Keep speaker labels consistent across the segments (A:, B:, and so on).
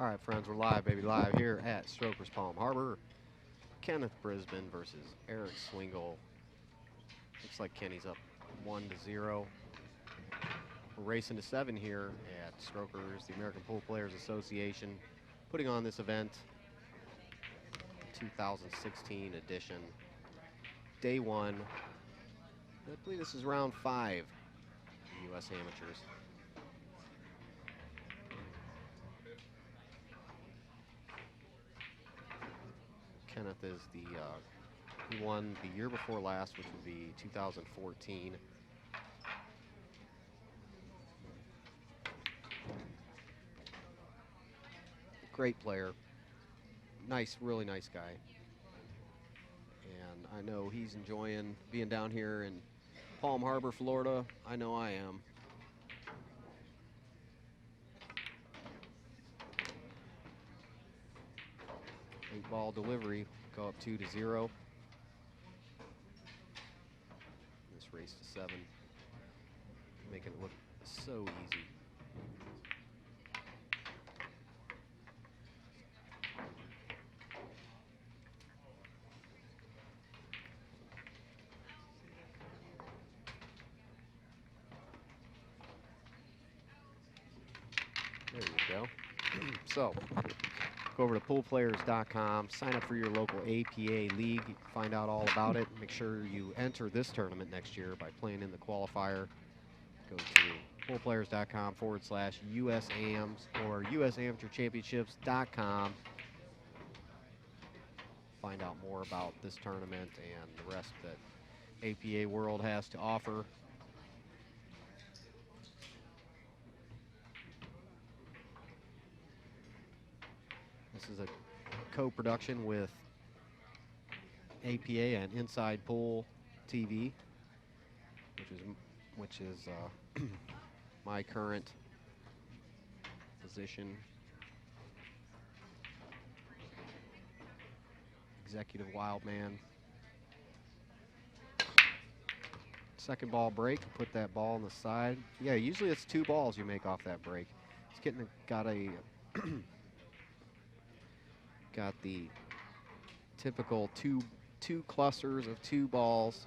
A: All right, friends, we're live, baby, live here at Strokers Palm Harbor. Kenneth Brisbon versus Eric Swingle. Looks like Kenny's up 1-0. We're racing to 7 here at Strokers, the American Pool Players Association, putting on this event, 2016 edition, day 1. I believe this is round 5, U.S. Amateurs. Kenneth is he won the year before last, which would be 2014. Great player, really nice guy. And I know he's enjoying being down here in Palm Harbor, Florida. I know I am. Eight-ball delivery, go up 2-0. This race to 7, making it look so easy. There you go. So, go over to poolplayers.com, sign up for your local APA league, find out all about it. Make sure you enter this tournament next year by playing in the qualifier. Go to poolplayers.com/USAMs or USAmateurChampionships.com. Find out more about this tournament and the rest that APA World has to offer. This is a co-production with APA and Inside Pool TV, which is my current position. Executive wild man. Second ball break, put that ball on the side. Yeah, usually it's 2 balls you make off that break. It's got the typical two clusters of 2 balls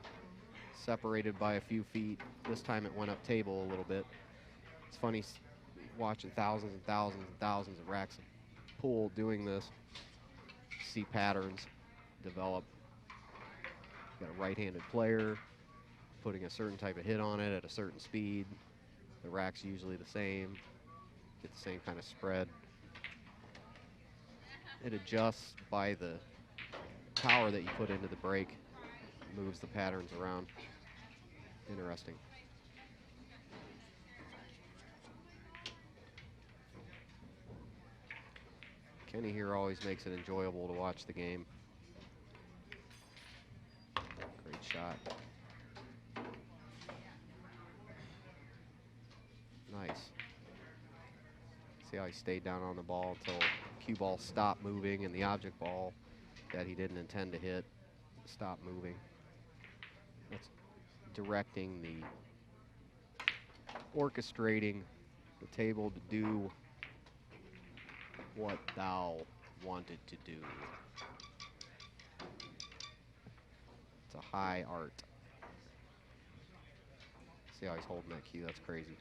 A: separated by a few feet. This time it went up table a little bit. It's funny watching thousands and thousands and thousands of racks of pool doing this. See patterns develop. Got a right-handed player putting a certain type of hit on it at a certain speed. The rack's usually the same. Get the same kind of spread. It adjusts by the power that you put into the break. Moves the patterns around. Interesting. Kenny here always makes it enjoyable to watch the game. Great shot. Nice. See how he stayed down on the ball until cue ball stopped moving and the object ball that he didn't intend to hit stopped moving. That's directing orchestrating the table to do what thou wanted to do. It's a high art. See how he's holding that cue? That's crazy.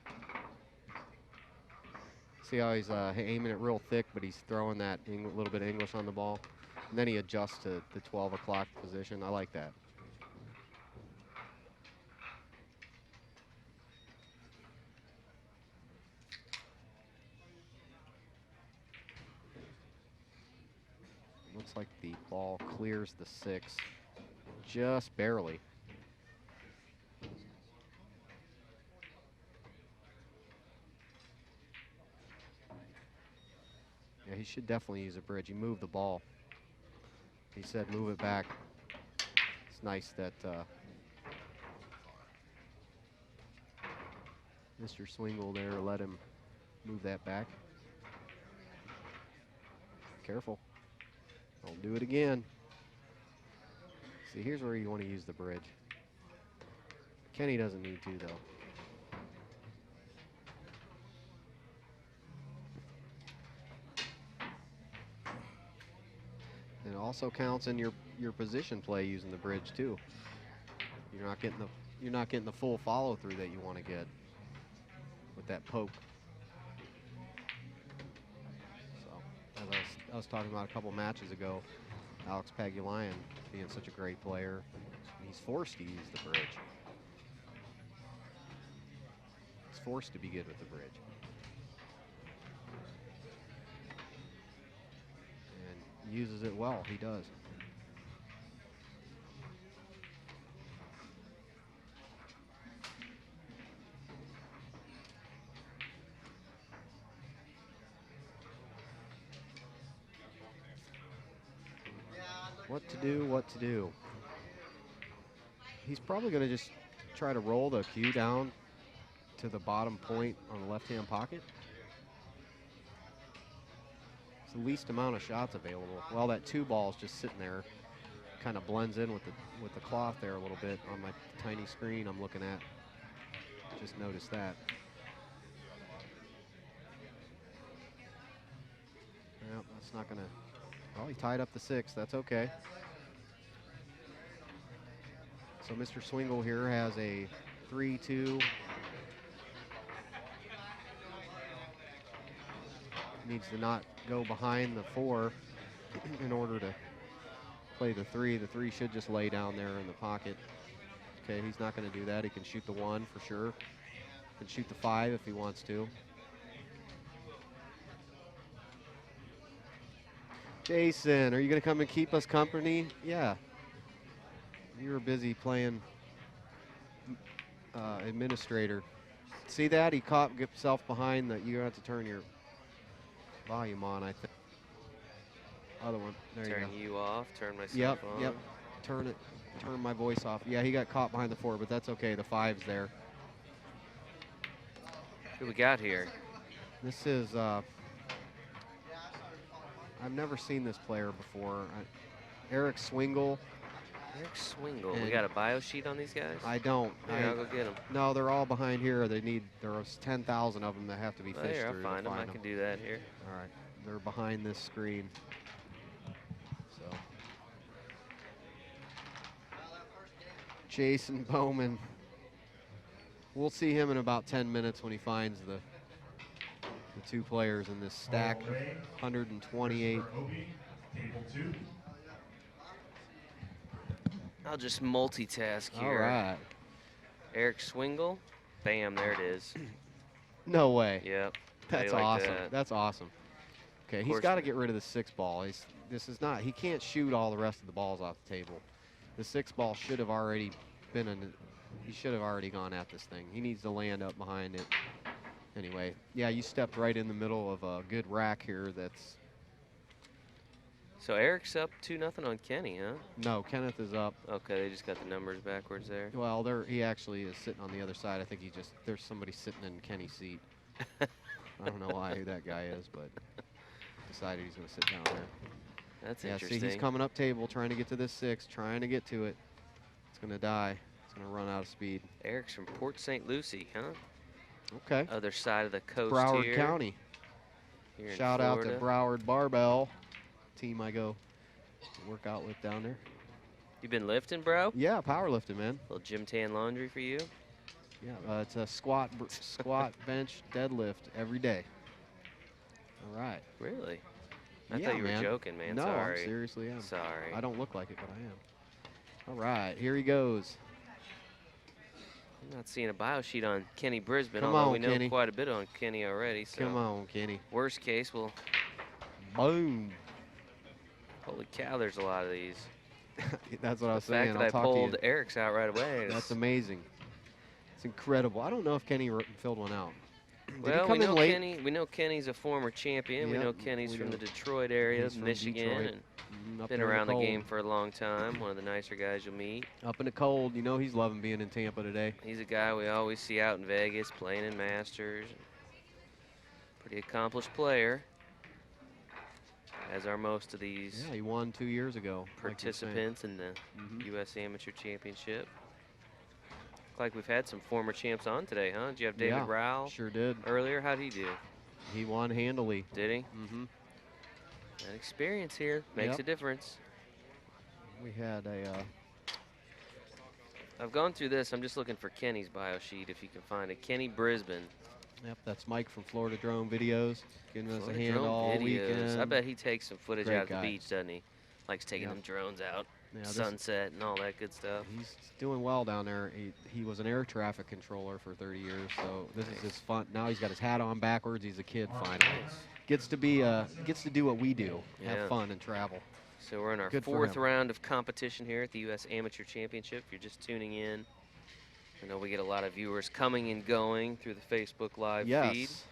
A: See how he's aiming it real thick, but he's throwing that little bit of English on the ball. And then he adjusts to the 12 o'clock position. I like that. Looks like the ball clears the 6 just barely. Yeah, he should definitely use a bridge. He moved the ball. He said move it back. It's nice that Mr. Swingle there let him move that back. Careful. Don't do it again. See, here's where you want to use the bridge. Kenny doesn't need to, though. also counts in your position play using the bridge too. You're not getting the full follow through that you want to get with that poke. So as I was talking about a couple matches ago, Alex Pagulian being such a great player, he's forced to use the bridge. He's forced to be good with the bridge. And uses it well, he does. What to do, what to do. He's probably going to just try to roll the cue down to the bottom point on the left-hand pocket. It's the least amount of shots available. Well, that 2 ball's just sitting there, kind of blends in with the cloth there a little bit on my tiny screen I'm looking at. Just noticed that. Well, that's not going to. Well, he tied up the 6. That's okay. So Mr. Swingle here has a 3-2. Needs to not go behind the 4 in order to play the 3. The 3 should just lay down there in the pocket. Okay, he's not going to do that. He can shoot the 1 for sure. Can shoot the 5 if he wants to. Jason, are you going to come and keep us company? Yeah. You were busy playing administrator. See that? He caught himself behind the. You have to turn your volume on, I think. Other one. There you go.
B: Turn you off, turn myself on.
A: Yep. Turn it. Turn my voice off. Yeah, he got caught behind the 4, but that's okay. The 5's there.
B: Who we got here?
A: This is. I've never seen this player before. Eric Swingle.
B: Eric Swingle. We got a bio sheet on these guys?
A: I don't.
B: Here, I'll go get them.
A: No, they're all behind here. There's 10,000 of them that have to be fished
B: There,
A: through.
B: I'll find them. I can do that here.
A: All right. They're behind this screen. So. Jason Bowman. We'll see him in about 10 minutes when he finds the 2 players in this stack. 128.
B: I'll just multitask here.
A: All right.
B: Eric Swingle. Bam, there it is.
A: No way.
B: Yep.
A: That's
B: like
A: awesome.
B: that?
A: That's awesome. Okay, he's got to get rid of the 6 ball. He can't shoot all the rest of the balls off the table. The 6 ball should have already he should have already gone at this thing. He needs to land up behind it. Anyway, yeah, you stepped right in the middle of a good rack here.
B: So Eric's up 2-0 on Kenny, huh?
A: No, Kenneth is up.
B: Okay, they just got the numbers backwards there.
A: Well, he actually is sitting on the other side. I think there's somebody sitting in Kenny's seat. I don't know who that guy is, but decided he's going to sit down there.
B: That's
A: Yeah,
B: interesting.
A: see, he's coming up table, trying to get to this 6, trying to get to it. It's going to die. It's going to run out of speed.
B: Eric's from Port St. Lucie, huh?
A: Okay.
B: Other side of the coast
A: Broward
B: here.
A: County.
B: Here in
A: Shout out to
B: Florida.
A: Broward Barbell, team I go work out with down there.
B: You been lifting, bro?
A: Yeah, powerlifting, man.
B: Little gym tan laundry for you?
A: Yeah, it's a squat, bench, deadlift every day. All right.
B: Really? I
A: Yeah,
B: thought you
A: man.
B: were joking, man.
A: No,
B: Sorry.
A: I seriously am.
B: Sorry.
A: I don't look like it, but I am. All right, here he goes.
B: I'm not seeing a bio sheet on Kenny Brisbon,
A: Come
B: although
A: on,
B: we know
A: Kenny.
B: quite a bit on Kenny already. So
A: Come on, Kenny.
B: worst case, well,
A: Boom.
B: holy cow, there's a lot of these.
A: That's what I was
B: The fact
A: saying.
B: that
A: I'll
B: I
A: talk to
B: pulled
A: you.
B: Eric's out right away.
A: That's amazing. It's incredible. I don't know if Kenny filled one out. Did
B: Well,
A: he come
B: we
A: in
B: know
A: late?
B: We know Kenny's a former champion. We
A: Yep,
B: know Kenny's
A: we
B: from
A: know.
B: the Detroit area,
A: He's from
B: Michigan,
A: Detroit.
B: and
A: Up
B: been
A: there in
B: around the
A: cold.
B: game for a long time. One of the nicer guys you'll meet.
A: Up in the cold. You know he's loving being in Tampa today.
B: He's a guy we always see out in Vegas playing in Masters. Pretty accomplished player, as are most of these
A: Yeah, he won 2 years ago.
B: participants in the
A: Mhm.
B: U.S. Amateur Championship. Looks like we've had some former champs on today, huh? Did you have David
A: Yeah,
B: Rowell
A: Sure did.
B: earlier? How'd he do?
A: He won handily.
B: Did he?
A: Mm-hmm.
B: That experience here makes
A: Yep.
B: a difference.
A: We had a.
B: I've gone through this. I'm just looking for Kenny's bio sheet if you can find it. Kenny Brisbon.
A: Yep, that's Mike from Florida Drone Videos, giving us a
B: Florida
A: hand
B: drone
A: all
B: videos.
A: weekend.
B: I bet he takes some footage
A: Great
B: out at the
A: guy.
B: beach, doesn't he? Likes taking
A: Yep.
B: them drones out,
A: Yeah,
B: sunset and all that good stuff.
A: He's doing well down there. He was an air traffic controller for 30 years, so this is his fun. Now he's got his hat on backwards. He's a kid finally. Gets to do what we do,
B: Yeah.
A: have fun and travel.
B: So we're in our
A: Good for
B: fourth
A: him.
B: round of competition here at the U.S. Amateur Championship. If you're just tuning in, I know we get a lot of viewers coming and going through the Facebook Live feed.
A: Yes.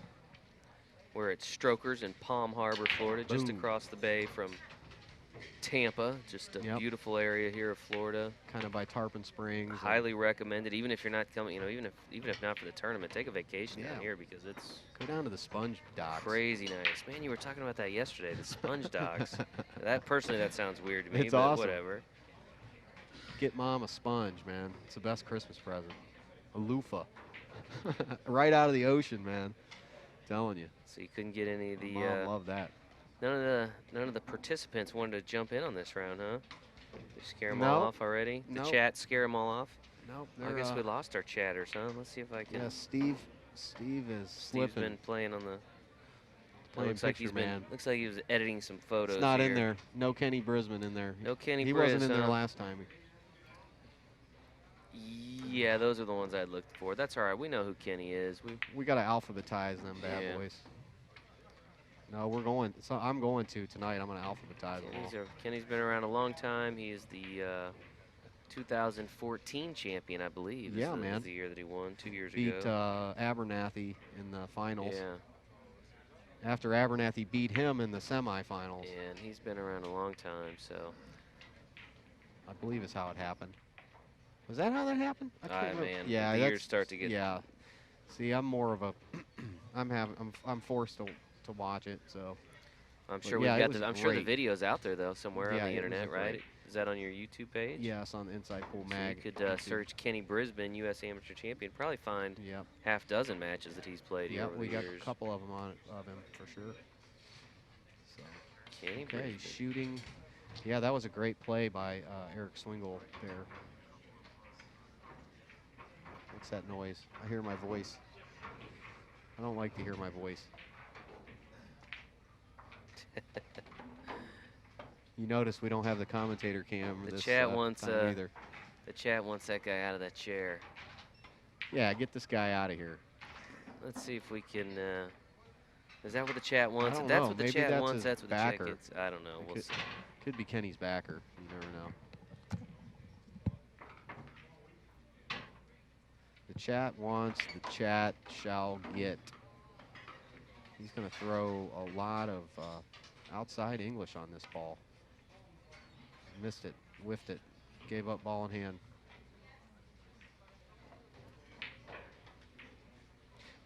B: We're at Strokers in Palm Harbor, Florida, just
A: Boom.
B: across the bay from Tampa. Just a
A: Yep.
B: beautiful area here of Florida.
A: Kind of by Tarpon Springs.
B: Highly recommended, even if you're not coming, even if not for the tournament, take a vacation down
A: Yeah.
B: here because it's
A: Go down to the sponge docks.
B: crazy nice. Man, you were talking about that yesterday, the sponge docks. Personally, that sounds weird to me,
A: It's
B: but
A: awesome.
B: whatever.
A: Get mom a sponge, man. It's the best Christmas present. A loofah. Right out of the ocean, man. Telling you.
B: So you couldn't get any of the
A: Mom love that.
B: none of the participants wanted to jump in on this round, huh? They scare them
A: No.
B: all off already. The
A: Nope.
B: chat scare them all off.
A: Nope.
B: I guess we lost our chatters, huh? Let's see if I can.
A: Yeah, Steve is
B: Steve's
A: slipping.
B: been playing on the.
A: Playing
B: looks like
A: picture
B: he's been.
A: man.
B: Looks like he was editing some photos.
A: It's not in
B: here.
A: there. No Kenny Brisbon in there.
B: No Kenny
A: He
B: Briz,
A: wasn't in there
B: huh?
A: last time.
B: Yeah, those are the ones I looked for. That's all right. We know who Kenny is.
A: We got to alphabetize them bad
B: Yeah.
A: boys. No, we're going. So I'm going to tonight. I'm going to alphabetize them all.
B: Kenny's been around a long time. He is the 2014 champion, I believe.
A: Yeah,
B: is
A: man.
B: Is the year that he won 2 years
A: Beat
B: ago.
A: Abernathy in the finals.
B: Yeah,
A: After Abernathy beat him in the semifinals.
B: and he's been around a long time. So
A: I believe is how it happened. Was that how that happened? I can't remember.
B: man,
A: Yeah,
B: the
A: that's,
B: years start to get.
A: Yeah. See, I'm more of a. I'm forced to watch it. So.
B: I'm
A: But
B: sure
A: yeah, it
B: we've
A: was
B: got. I'm sure the
A: great.
B: video's out there though somewhere
A: Yeah,
B: on the
A: it was
B: internet,
A: great.
B: right? Is that on your YouTube page?
A: Yes, on the Inside Pool
B: So
A: Mag.
B: you could
A: YouTube.
B: search Kenny Brisbon, U.S. Amateur Champion. Probably find
A: Yep.
B: half dozen matches that he's played here
A: Yep.
B: over
A: We
B: the
A: got
B: years.
A: a couple of them on of him for sure. So.
B: Kenny
A: Okay,
B: Brisbon.
A: shooting. Yeah, that was a great play by Eric Swingle there. What's that noise? I hear my voice. I don't like to hear my voice. You notice we don't have the commentator cam
B: The
A: this
B: chat wants
A: time either.
B: the chat wants that guy out of that chair.
A: Yeah, get this guy out of here.
B: Let's see if we can. Is that what the chat wants?
A: don't
B: If that's
A: know.
B: what the
A: Maybe
B: chat
A: that's
B: wants.
A: his
B: That's what
A: backer.
B: the chat gets. I don't know.
A: It
B: We'll
A: could-
B: see.
A: Could be Kenny's backer. You never know. The chat wants, the chat shall get. He's going to throw a lot of outside English on this ball. Missed it, whiffed it, gave up ball in hand.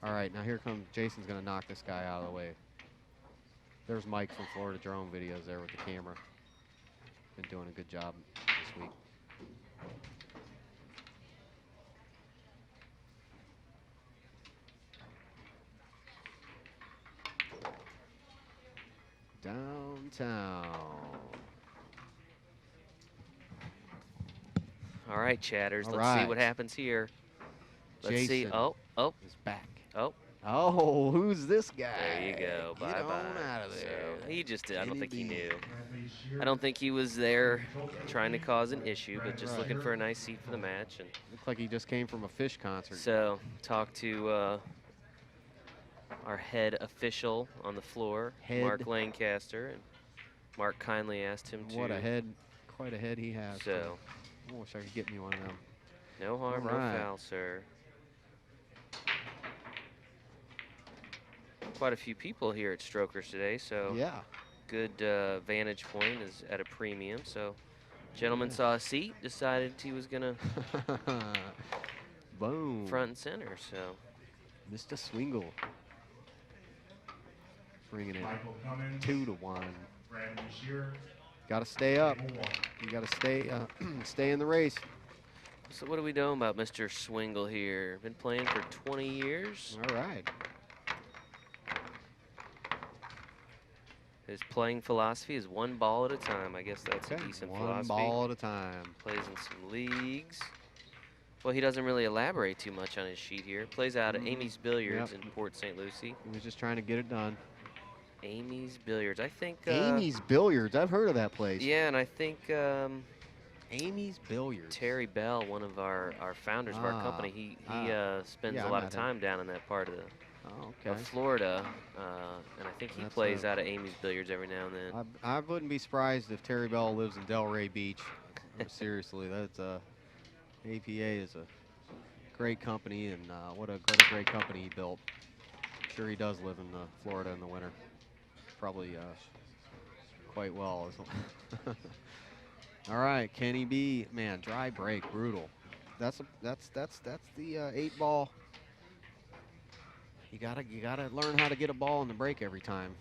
A: All right, now here comes, Jason's going to knock this guy out of the way. There's Mike from Florida Drone Videos there with the camera. Been doing a good job this week. Downtown.
B: All right, chatters.
A: All
B: Let's see
A: right.
B: what happens here. Let's see.
A: Jason
B: Oh,
A: is back.
B: oh.
A: Oh, who's this guy?
B: There you go.
A: Get
B: Bye bye.
A: on out of there.
B: So he just did. I don't think he
A: Kenny
B: knew. I don't think he was there trying to cause an issue, but just
A: Right.
B: looking for a nice seat for the match. And
A: Looks like he just came from a fish concert.
B: so talk to our head official on the floor,
A: Head.
B: Mark Lancaster, and Mark kindly asked him to.
A: What a head, quite a head he has.
B: So
A: I wish I could get me one of them.
B: no harm,
A: All right.
B: no foul, sir. Quite a few people here at Strokers today, so
A: Yeah.
B: good vantage point is at a premium. So gentleman saw a seat, decided he was gonna
A: Boom.
B: front and center. So
A: Mr. Swingle. Bringing it
C: Michael Cummins,
A: 2-1.
C: Brandon Shearer,
A: Got to stay up.
C: table 1.
A: You got to stay stay in the race.
B: so what are we doing about Mr. Swingle here? Been playing for 20 years.
A: All right.
B: His playing philosophy is one ball at a time. I guess that's a decent
A: one
B: philosophy.
A: ball at a time.
B: Plays in some leagues. Well, he doesn't really elaborate too much on his sheet here. Plays out at Amy's Billiards in Port St. Lucie.
A: He was just trying to get it done.
B: Amy's Billiards. I think.
A: Amy's Billiards. I've heard of that place.
B: Yeah, and I think
A: Amy's Billiards.
B: Terry Bell, one of our founders of our company, he spends a lot of time down in that part of of Florida, and I think he plays out of Amy's Billiards every now and then.
A: I wouldn't be surprised if Terry Bell lives in Delray Beach. Seriously, that's APA is a great company, and what a great company he built. I'm sure he does live in Florida in the winter. Probably quite well. All right, Kenny B. Man, dry break, brutal. That's the 8-ball. You gotta learn how to get a ball in the break every time,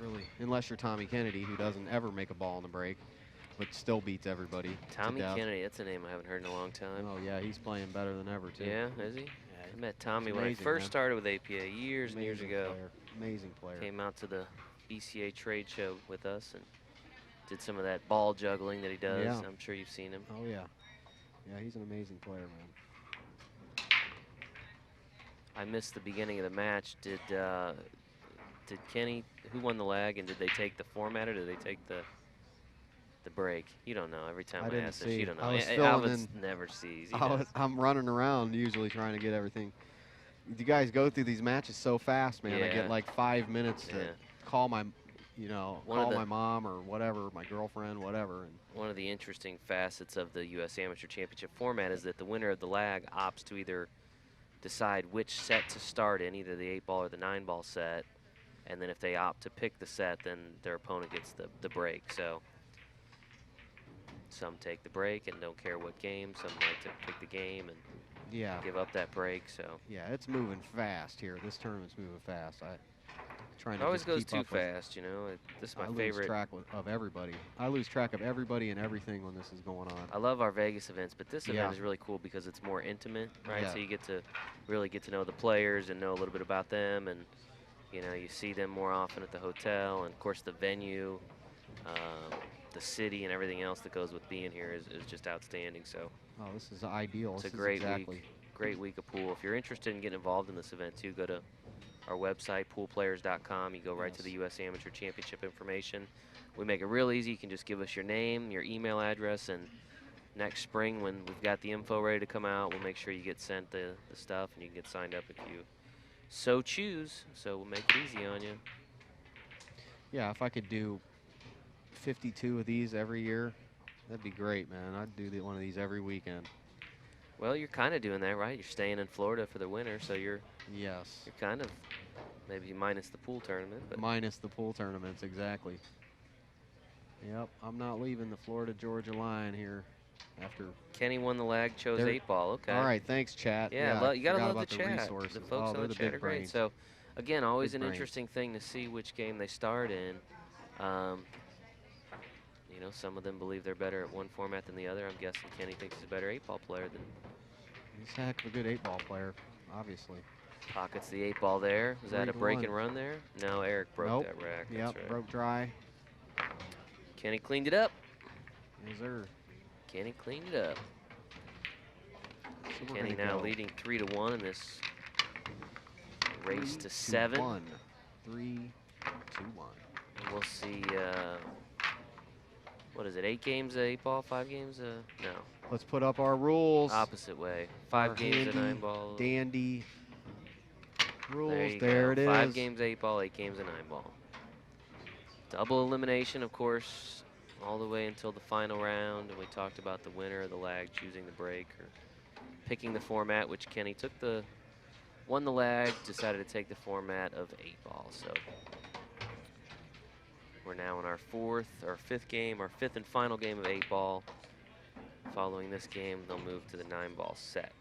A: really. Unless you're Tommy Kennedy, who doesn't ever make a ball in the break, but still beats everybody.
B: Tommy Kennedy, that's a name I haven't heard in a long time.
A: Oh yeah, he's playing better than ever too.
B: Yeah, is he?
A: Yeah,
B: I met Tommy when I first started with APA years and years ago.
A: Amazing player.
B: Came out to the BCA trade show with us and did some of that ball juggling that he does.
A: Yeah.
B: I'm sure you've seen him.
A: Oh yeah. Yeah, he's an amazing player, man.
B: I missed the beginning of the match. Did Kenny, who won the lag, and did they take the format or did they take the break? You don't know. Every time I ask this, you don't know. Alvis never sees.
A: I'm running around usually trying to get everything. You guys go through these matches so fast, man.
B: Yeah.
A: I get like 5 minutes to call my, my mom or whatever, my girlfriend, whatever. And
B: one of the interesting facets of the U.S. Amateur Championship format is that the winner of the lag opts to either decide which set to start in, either the 8-ball or the 9-ball set, and then if they opt to pick the set, then their opponent gets the break. So some take the break and don't care what game. Some like to pick the game and give up that break. So
A: yeah, it's moving fast here. This tournament's moving fast.
B: It always goes too fast, you know. This is my favorite.
A: I lose track of everybody. I lose track of everybody and everything when this is going on.
B: I love our Vegas events, but this event is really cool because it's more intimate, right? So you get to really get to know the players and know a little bit about them, and you see them more often at the hotel, and of course the venue, the city, and everything else that goes with being here is just outstanding. So
A: this is ideal.
B: It's a great week. Great week of pool. If you're interested in getting involved in this event too, go to our website, poolplayers.com. You go right to the U.S. Amateur Championship information. We make it real easy. You can just give us your name, your email address, and next spring when we've got the info ready to come out, we'll make sure you get sent the stuff and you can get signed up if you so choose. So we'll make it easy on you.
A: Yeah, if I could do 52 of these every year, that'd be great, man. I'd do one of these every weekend.
B: Well, you're kind of doing that, right? You're staying in Florida for the winter, so you're kind of maybe minus the pool tournament, but
A: minus the pool tournaments, exactly. Yep, I'm not leaving the Florida-Georgia line here after.
B: Kenny won the lag, chose 8-ball. Okay.
A: All right, thanks, chat.
B: Yeah, you gotta love the chat.
A: Resources.
B: The folks on the chat are great. So, again, always an interesting thing to see which game they start in. Some of them believe they're better at one format than the other. I'm guessing Kenny thinks he's a better 8-ball player than.
A: He's a heck of a good 8-ball player, obviously.
B: Pockets the 8-ball there. Was that a break and run there? No, Eric broke that rack.
A: Yep,
B: right.
A: Broke dry.
B: Kenny cleaned it up.
A: Yes, sir.
B: Kenny cleaned it up. So Kenny now leading 3-1 in this race to 7.
A: 3-2-1.
B: And we'll see. What is it? 8 games of 8-ball, 5 games of no.
A: Let's put up our rules.
B: Opposite way. 5 games of 9-ball.
A: Dandy rules.
B: There it is. 5 games 8-ball, 8 games of 9-ball. Double elimination, of course, all the way until the final round. And we talked about the winner of the lag choosing the break or picking the format, which Kenny won the lag, decided to take the format of 8-ball. So we're now in our 5th and final game of 8-ball. Following this game, they'll move to the 9-ball set.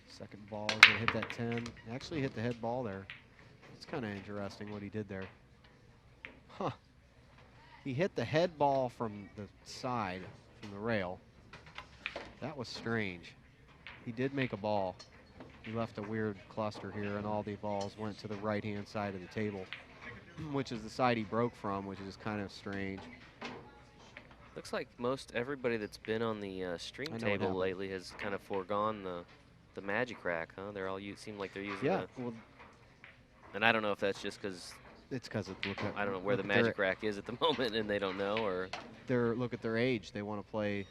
A: Second ball is going to hit that 10. Actually hit the head ball there. It's kind of interesting what he did there. Huh. He hit the head ball from the side, from the rail. That was strange. He did make a ball. He left a weird cluster here, and all the balls went to the right-hand side of the table, which is the side he broke from, which is kind of strange.
B: Looks like most everybody that's been on the stream
A: I know what
B: table
A: happened.
B: lately has kind of foregone the magic rack, huh? They're all seem like they're using
A: Yeah,
B: the.
A: well,
B: And I don't know if that's just because
A: it's because of
B: I don't know where the magic rack is at the moment and they don't know, or
A: look at their age. They want to play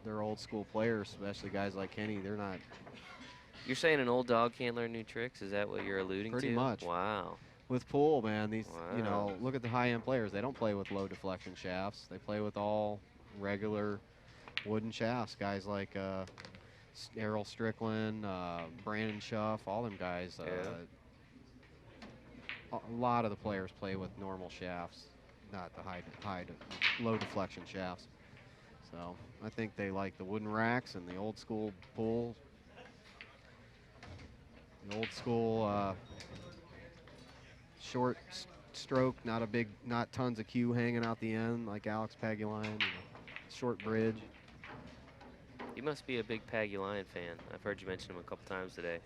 A: their old school players, especially guys like Kenny. They're not
B: you're saying an old dog can't learn new tricks? Is that what you're alluding to?
A: pretty much.
B: Wow.
A: With pool, man. These, you
B: Wow.
A: know, look at the high-end players. They don't play with low deflection shafts. They play with all regular wooden shafts. Guys like Errol Strickland, Brandon Schuff, all them guys. A lot of the players play with normal shafts, not the low deflection shafts. So I think they like the wooden racks and the old school pool. The old school short stroke, not tons of cue hanging out the end like Alex Paguline. Short bridge.
B: You must be a big Paggy Lion fan. I've heard you mention him a couple times today.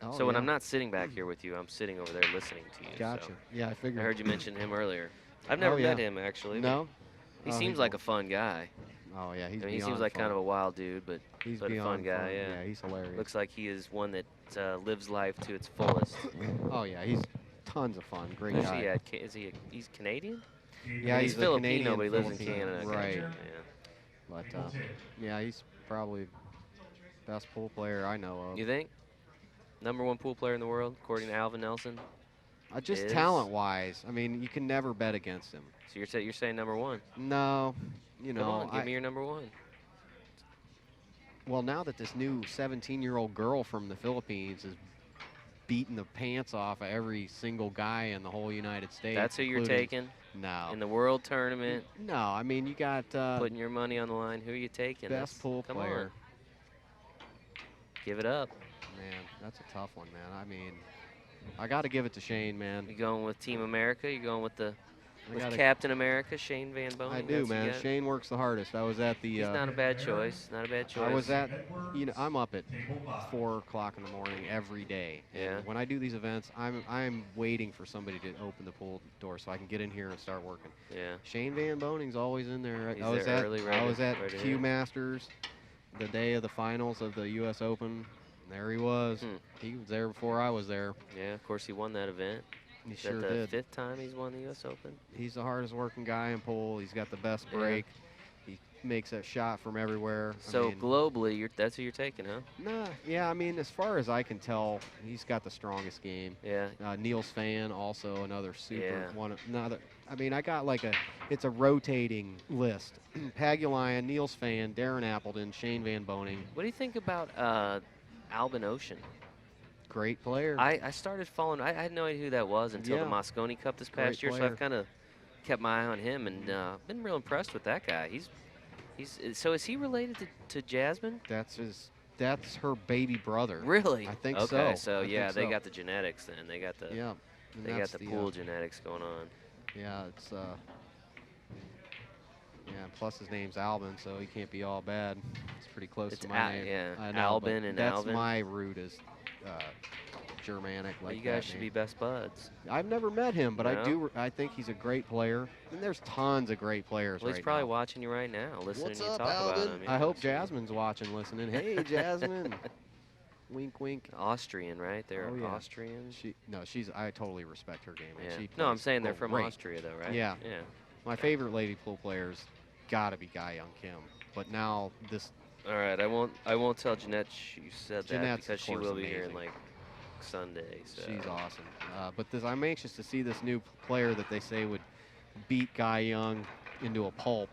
A: Oh,
B: So when
A: yeah.
B: I'm not sitting back here with you, I'm sitting over there listening to you.
A: Gotcha.
B: So
A: Yeah, I figured.
B: I heard you mention him earlier. I've never
A: yeah.
B: met him actually. but
A: No.
B: He
A: Oh,
B: seems
A: he's
B: like a fun guy.
A: Oh yeah, he's
B: I mean, he
A: beyond
B: seems like
A: fun.
B: kind of a wild dude, but
A: He's
B: but a
A: beyond
B: fun guy. Yeah.
A: Yeah, he's hilarious.
B: Looks like he is one that lives life to its fullest.
A: Oh yeah, he's tons of fun. Great
B: Who's
A: guy.
B: he at? He's Canadian?
A: Yeah,
B: he's
A: he's a
B: Filipino,
A: Canadian
B: but he lives in
A: Filipino.
B: Canada.
A: Right.
B: Yeah.
A: But yeah, he's probably best pool player I know of.
B: You think? #1 pool player in the world, according to Alvin Nelson.
A: Just
B: is-
A: talent-wise, I mean, you can never bet against him.
B: So you're saying #1?
A: No, you know.
B: Come on, give me your #1.
A: Well, now that this new 17-year-old girl from the Philippines is beating the pants off of every single guy in the whole United States.
B: That's who you're
A: including-
B: taking
A: No.
B: in the world tournament,
A: No, I mean, you got
B: putting your money on the line. Who are you taking?
A: best pool
B: Come
A: player.
B: on. Give it up.
A: Man, that's a tough one, man. I mean, I got to give it to Shane, man.
B: You going with Team America? You going with
A: I gotta-
B: Captain America, Shane Van Boening?
A: I do, man. Shane works the hardest. I was at the.
B: He's not a bad choice. Not a bad choice.
A: I was at, I'm up at 4 o'clock in the morning every day.
B: Yeah.
A: And when I do these events, I'm waiting for somebody to open the pool door so I can get in here and start working.
B: Yeah.
A: Shane Van Boning's always in there.
B: He's
A: I was
B: there
A: at
B: early,
A: I was at
B: ready to
A: Q
B: hit.
A: Masters, the day of the finals of the U.S. Open. And there he was.
B: Hmm.
A: He was there before I was there.
B: Yeah, of course he won that event.
A: He
B: Is
A: sure
B: that the
A: did.
B: 5th time he's won the U.S. Open?
A: He's the hardest working guy in pool. He's got the best
B: Yeah.
A: break. He makes a shot from everywhere.
B: So
A: I mean,
B: globally, that's who you're taking, huh?
A: nah, yeah, I mean, as far as I can tell, he's got the strongest game.
B: Yeah.
A: Niels Fan, also another super
B: Yeah.
A: one. Another, I mean, I got like it's a rotating list. Paguline, Niels Fan, Darren Appleton, Shane Van Boning.
B: What do you think about Albin Ocean?
A: Great player.
B: I started following. I had no idea who that was until the
A: Yeah.
B: Moscone Cup this
A: Great
B: past year. So
A: player.
B: I've kind of kept my eye on him and been real impressed with that guy. So is he related to Jasmine?
A: That's her baby brother.
B: Really?
A: I think
B: okay,
A: so.
B: so
A: I
B: yeah,
A: think
B: they
A: so.
B: got the genetics then. They got the
A: Yeah. and
B: they got
A: that's
B: the pool genetics going on.
A: Yeah, it's yeah. Plus his name's Albin, so he can't be all bad. It's pretty close
B: It's
A: to my name.
B: yeah,
A: I know,
B: Albin
A: but
B: and
A: that's
B: Alvin.
A: my root is Germanic.
B: Well,
A: Like
B: you guys
A: that
B: should
A: name.
B: be best buds.
A: I've never met him, but
B: No?
A: I think he's a great player. And there's tons of great players
B: Well, he's
A: right
B: probably
A: now.
B: watching you right now, listening
A: What's
B: to you
A: up,
B: talk about
A: Alvin?
B: him.
A: I
B: yeah,
A: hope
B: so-
A: Jasmine's watching, listening. Hey, Jasmine. Wink, wink.
B: Austrian, right? They're
A: Oh, yeah.
B: Austrian.
A: I totally respect her game. Man.
B: Yeah.
A: She
B: No, I'm
A: plays
B: saying they're from
A: great.
B: Austria, though, right?
A: Yeah.
B: Yeah.
A: My favorite lady pool player's got to be Guy Young Kim. But now this
B: All right, I won't tell Jeanette you said that
A: Jeanette's,
B: because
A: of
B: she
A: course,
B: will be here in
A: amazing.
B: like Sunday. So.
A: She's awesome. But I'm anxious to see this new player that they say would beat Guy Young into a pulp.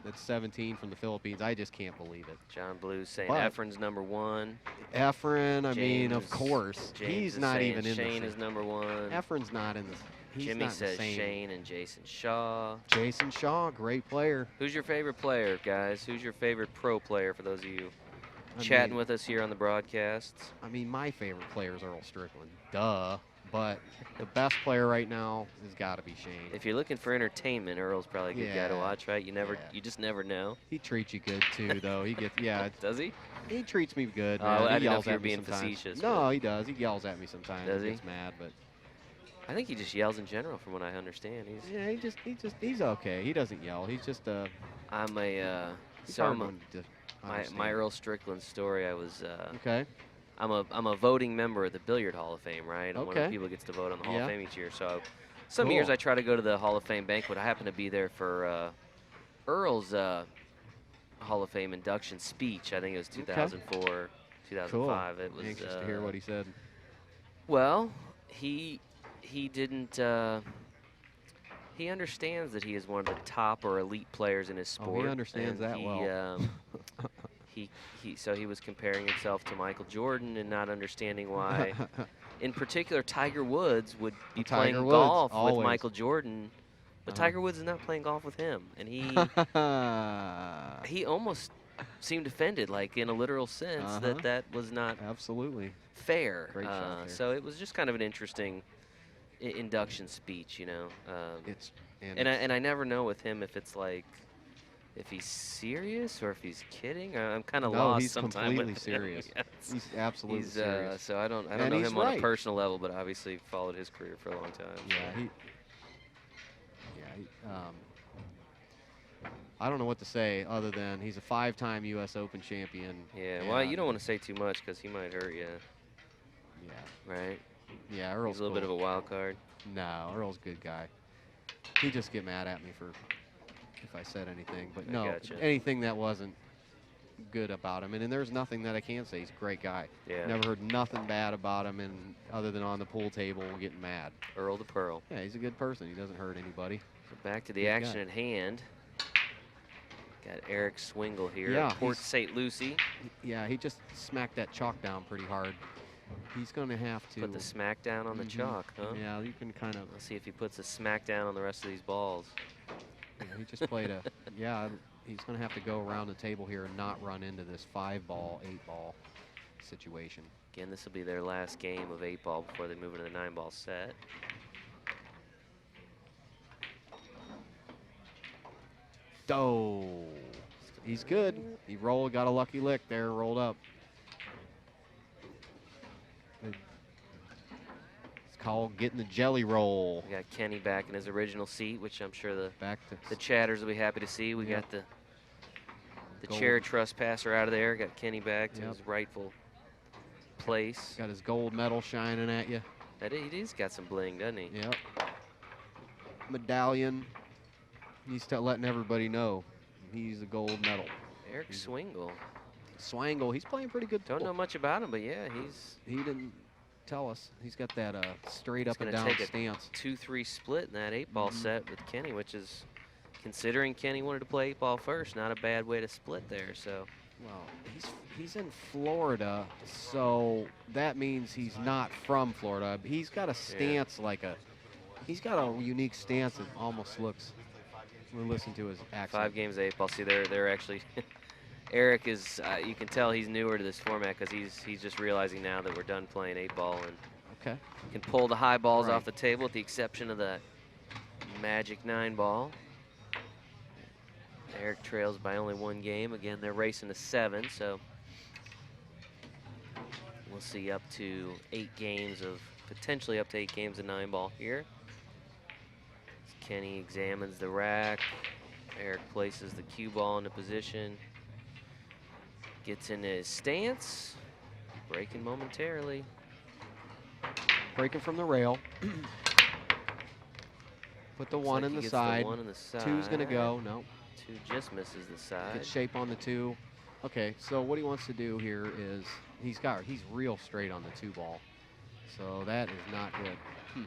A: That's 17 from the Philippines. I just can't believe it.
B: John Blue's saying
A: But-
B: Efren's #1.
A: Efren, I mean, of
B: James-
A: course.
B: James
A: He's
B: is
A: not
B: saying
A: even in
B: Shane
A: the
B: is #1.
A: Efren's not in the he's
B: Jimmy
A: not in the
B: says
A: same.
B: Shane and Jason Shaw.
A: Jason Shaw, great player.
B: Who's your favorite player, guys? Who's your favorite pro player for those of you
A: I
B: chatting
A: mean,
B: with us here on the broadcasts?
A: I mean, my favorite player is Earl Strickland. Duh. but the best player right now has got to be Shane.
B: If you're looking for entertainment, Earl's probably a good guy to
A: Yeah,
B: watch, right?
A: yeah.
B: You just never know.
A: He treats you good too, though. He gets
B: Does he?
A: he treats me good,
B: Oh,
A: man.
B: I
A: He
B: didn't know
A: yells
B: if you were
A: at me
B: being
A: sometimes.
B: facetious,
A: No,
B: but-
A: he does. He yells at me sometimes.
B: Does
A: he
B: he?
A: gets mad, but
B: I think he just yells in general, from what I understand.
A: yeah, he's okay. He doesn't yell. He's just
B: I'm a
A: he's
B: so
A: hard
B: I'm a,
A: one to
B: my
A: understand.
B: Earl Strickland story. I was
A: Okay.
B: I'm a voting member of the Billiard Hall of Fame, right? I'm one of
A: Okay.
B: the people who gets to vote on the Hall
A: Yeah.
B: of Fame each year. So some
A: Cool.
B: years I try to go to the Hall of Fame banquet. I happen to be there for Earl's Hall of Fame induction speech. I think it was 2004, 2005.
A: Cool.
B: It was
A: Anxious to hear what he said.
B: well, he didn't. He understands that he is one of the top or elite players in his sport.
A: Oh, he understands
B: and
A: that well.
B: So he was comparing himself to Michael Jordan and not understanding why, in particular, Tiger Woods would be playing
A: Tiger Woods,
B: golf
A: always.
B: with Michael Jordan, but Tiger Woods is not playing golf with him, and he almost seemed offended, like in a literal sense, that was not
A: Absolutely.
B: fair.
A: Great shot there.
B: So it was just kind of an interesting induction speech, you know.
A: It's
B: And I never know with him if it's like, if he's serious or if he's kidding. I'm kind of
A: no,
B: lost
A: he's
B: sometimes.
A: completely
B: with him.
A: serious. He's absolutely
B: He's
A: serious.
B: so I don't
A: And
B: know
A: he's
B: him on a
A: right.
B: personal level, but obviously followed his career for a long time.
A: Yeah, I don't know what to say other than he's a 5-time U.S. Open champion.
B: Yeah. Well, you don't want to say too much because he might hurt you,
A: Yeah,
B: right?
A: yeah. Earl's
B: He's a little bit of a wild card.
A: No, Earl's a good guy. He'd just get mad at me for if I said anything. But
B: I
A: no,
B: gotcha.
A: anything that wasn't good about him. And there's nothing that I can say. He's a great guy.
B: Yeah.
A: Never heard nothing bad about him, and other than on the pool table getting mad.
B: Earl the Pearl.
A: Yeah, he's a good person. He doesn't hurt anybody.
B: So back to the
A: Good
B: action
A: guy.
B: at hand. Got Eric Swingle here.
A: Yeah,
B: Port
A: he's-
B: St. Lucie.
A: Yeah, he just smacked that chalk down pretty hard. He's going to have to.
B: Put the smack down on the chalk, huh?
A: Yeah, you can kind of.
B: Let's see if he puts a smack down on the rest of these balls.
A: Yeah, he just played a. Yeah, he's going to have to go around the table here and not run into this 5-ball, 8-ball situation.
B: Again, this will be their last game of 8-ball before they move into the 9-ball set.
A: Oh, he's good. He got a lucky lick there, rolled up. It's called getting the jelly roll.
B: We got Kenny back in his original seat, which I'm sure the
A: Back to
B: chatters will be happy to see. We
A: Yep.
B: got the
A: Gold.
B: chair trespasser out of there. Got Kenny back to
A: Yep.
B: his rightful place.
A: got his gold medal shining at you.
B: He's got some bling, doesn't he?
A: Yep. Medallion. He's letting everybody know he's a gold medal.
B: Eric Swingle.
A: Swangle, he's playing pretty good.
B: Don't
A: pool.
B: know much about him, but yeah,
A: He didn't tell us. He's got that straight
B: He's
A: up and
B: gonna
A: down
B: take a
A: stance.
B: 2-3 split in that 8-ball
A: Mhm.
B: set with Kenny, which is, considering Kenny wanted to play 8-ball first, not a bad way to split there. So
A: Well, he's in Florida, so that means he's not from Florida. He's got a stance he's got a unique stance that almost looks. We'll listen to his accent.
B: 5 games of 8-ball. See, they're actually. Eric is. You can tell he's newer to this format because he's just realizing now that we're done playing 8-ball and
A: Okay.
B: can pull the high balls
A: Right.
B: off the table, with the exception of the magic 9-ball. Eric trails by only 1 game. Again, they're racing to 7, so we'll see up to 8 games of, potentially up to 8 games of 9-ball here. As Kenny examines the rack. Eric places the cue ball into position. Gets in his stance. Breaking momentarily.
A: Breaking from the rail. Put the
B: Looks
A: 1
B: like
A: in
B: he
A: the
B: gets
A: side.
B: 1 in the side.
A: 2's gonna go. No.
B: 2 just misses the side.
A: Good shape on the 2. Okay, so what he wants to do here is he's real straight on the 2 ball. So that is not good.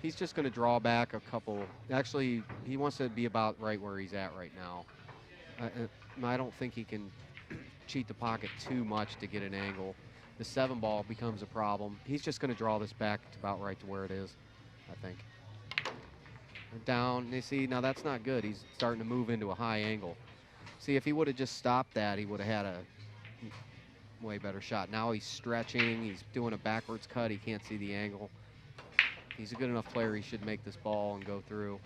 A: He's just going to draw back a couple. Actually, he wants to be about right where he's at right now. I don't think he can cheat the pocket too much to get an angle. The 7 ball becomes a problem. He's just going to draw this back to about right to where it is, I think. Down, you see, now that's not good. He's starting to move into a high angle. See, if he would have just stopped that, he would have had a way better shot. Now he's stretching, he's doing a backwards cut, he can't see the angle. He's a good enough player. He should make this ball and go through.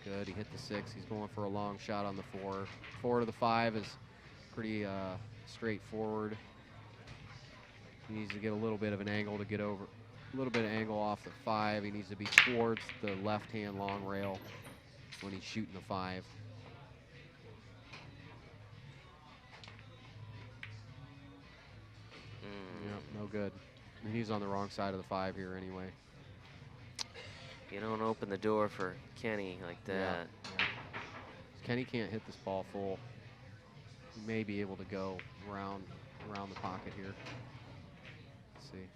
A: Good. He hit the 6. He's going for a long shot on the 4. 4 to the 5 is pretty straightforward. He needs to get a little bit of an angle to get over. A little bit of angle off the 5. He needs to be towards the left-hand long rail when he's shooting the 5. Yep, no good. And he's on the wrong side of the 5 here anyway.
B: You don't open the door for Kenny like that.
A: Yeah. Kenny can't hit this ball full. He may be able to go around the pocket here. Let's see.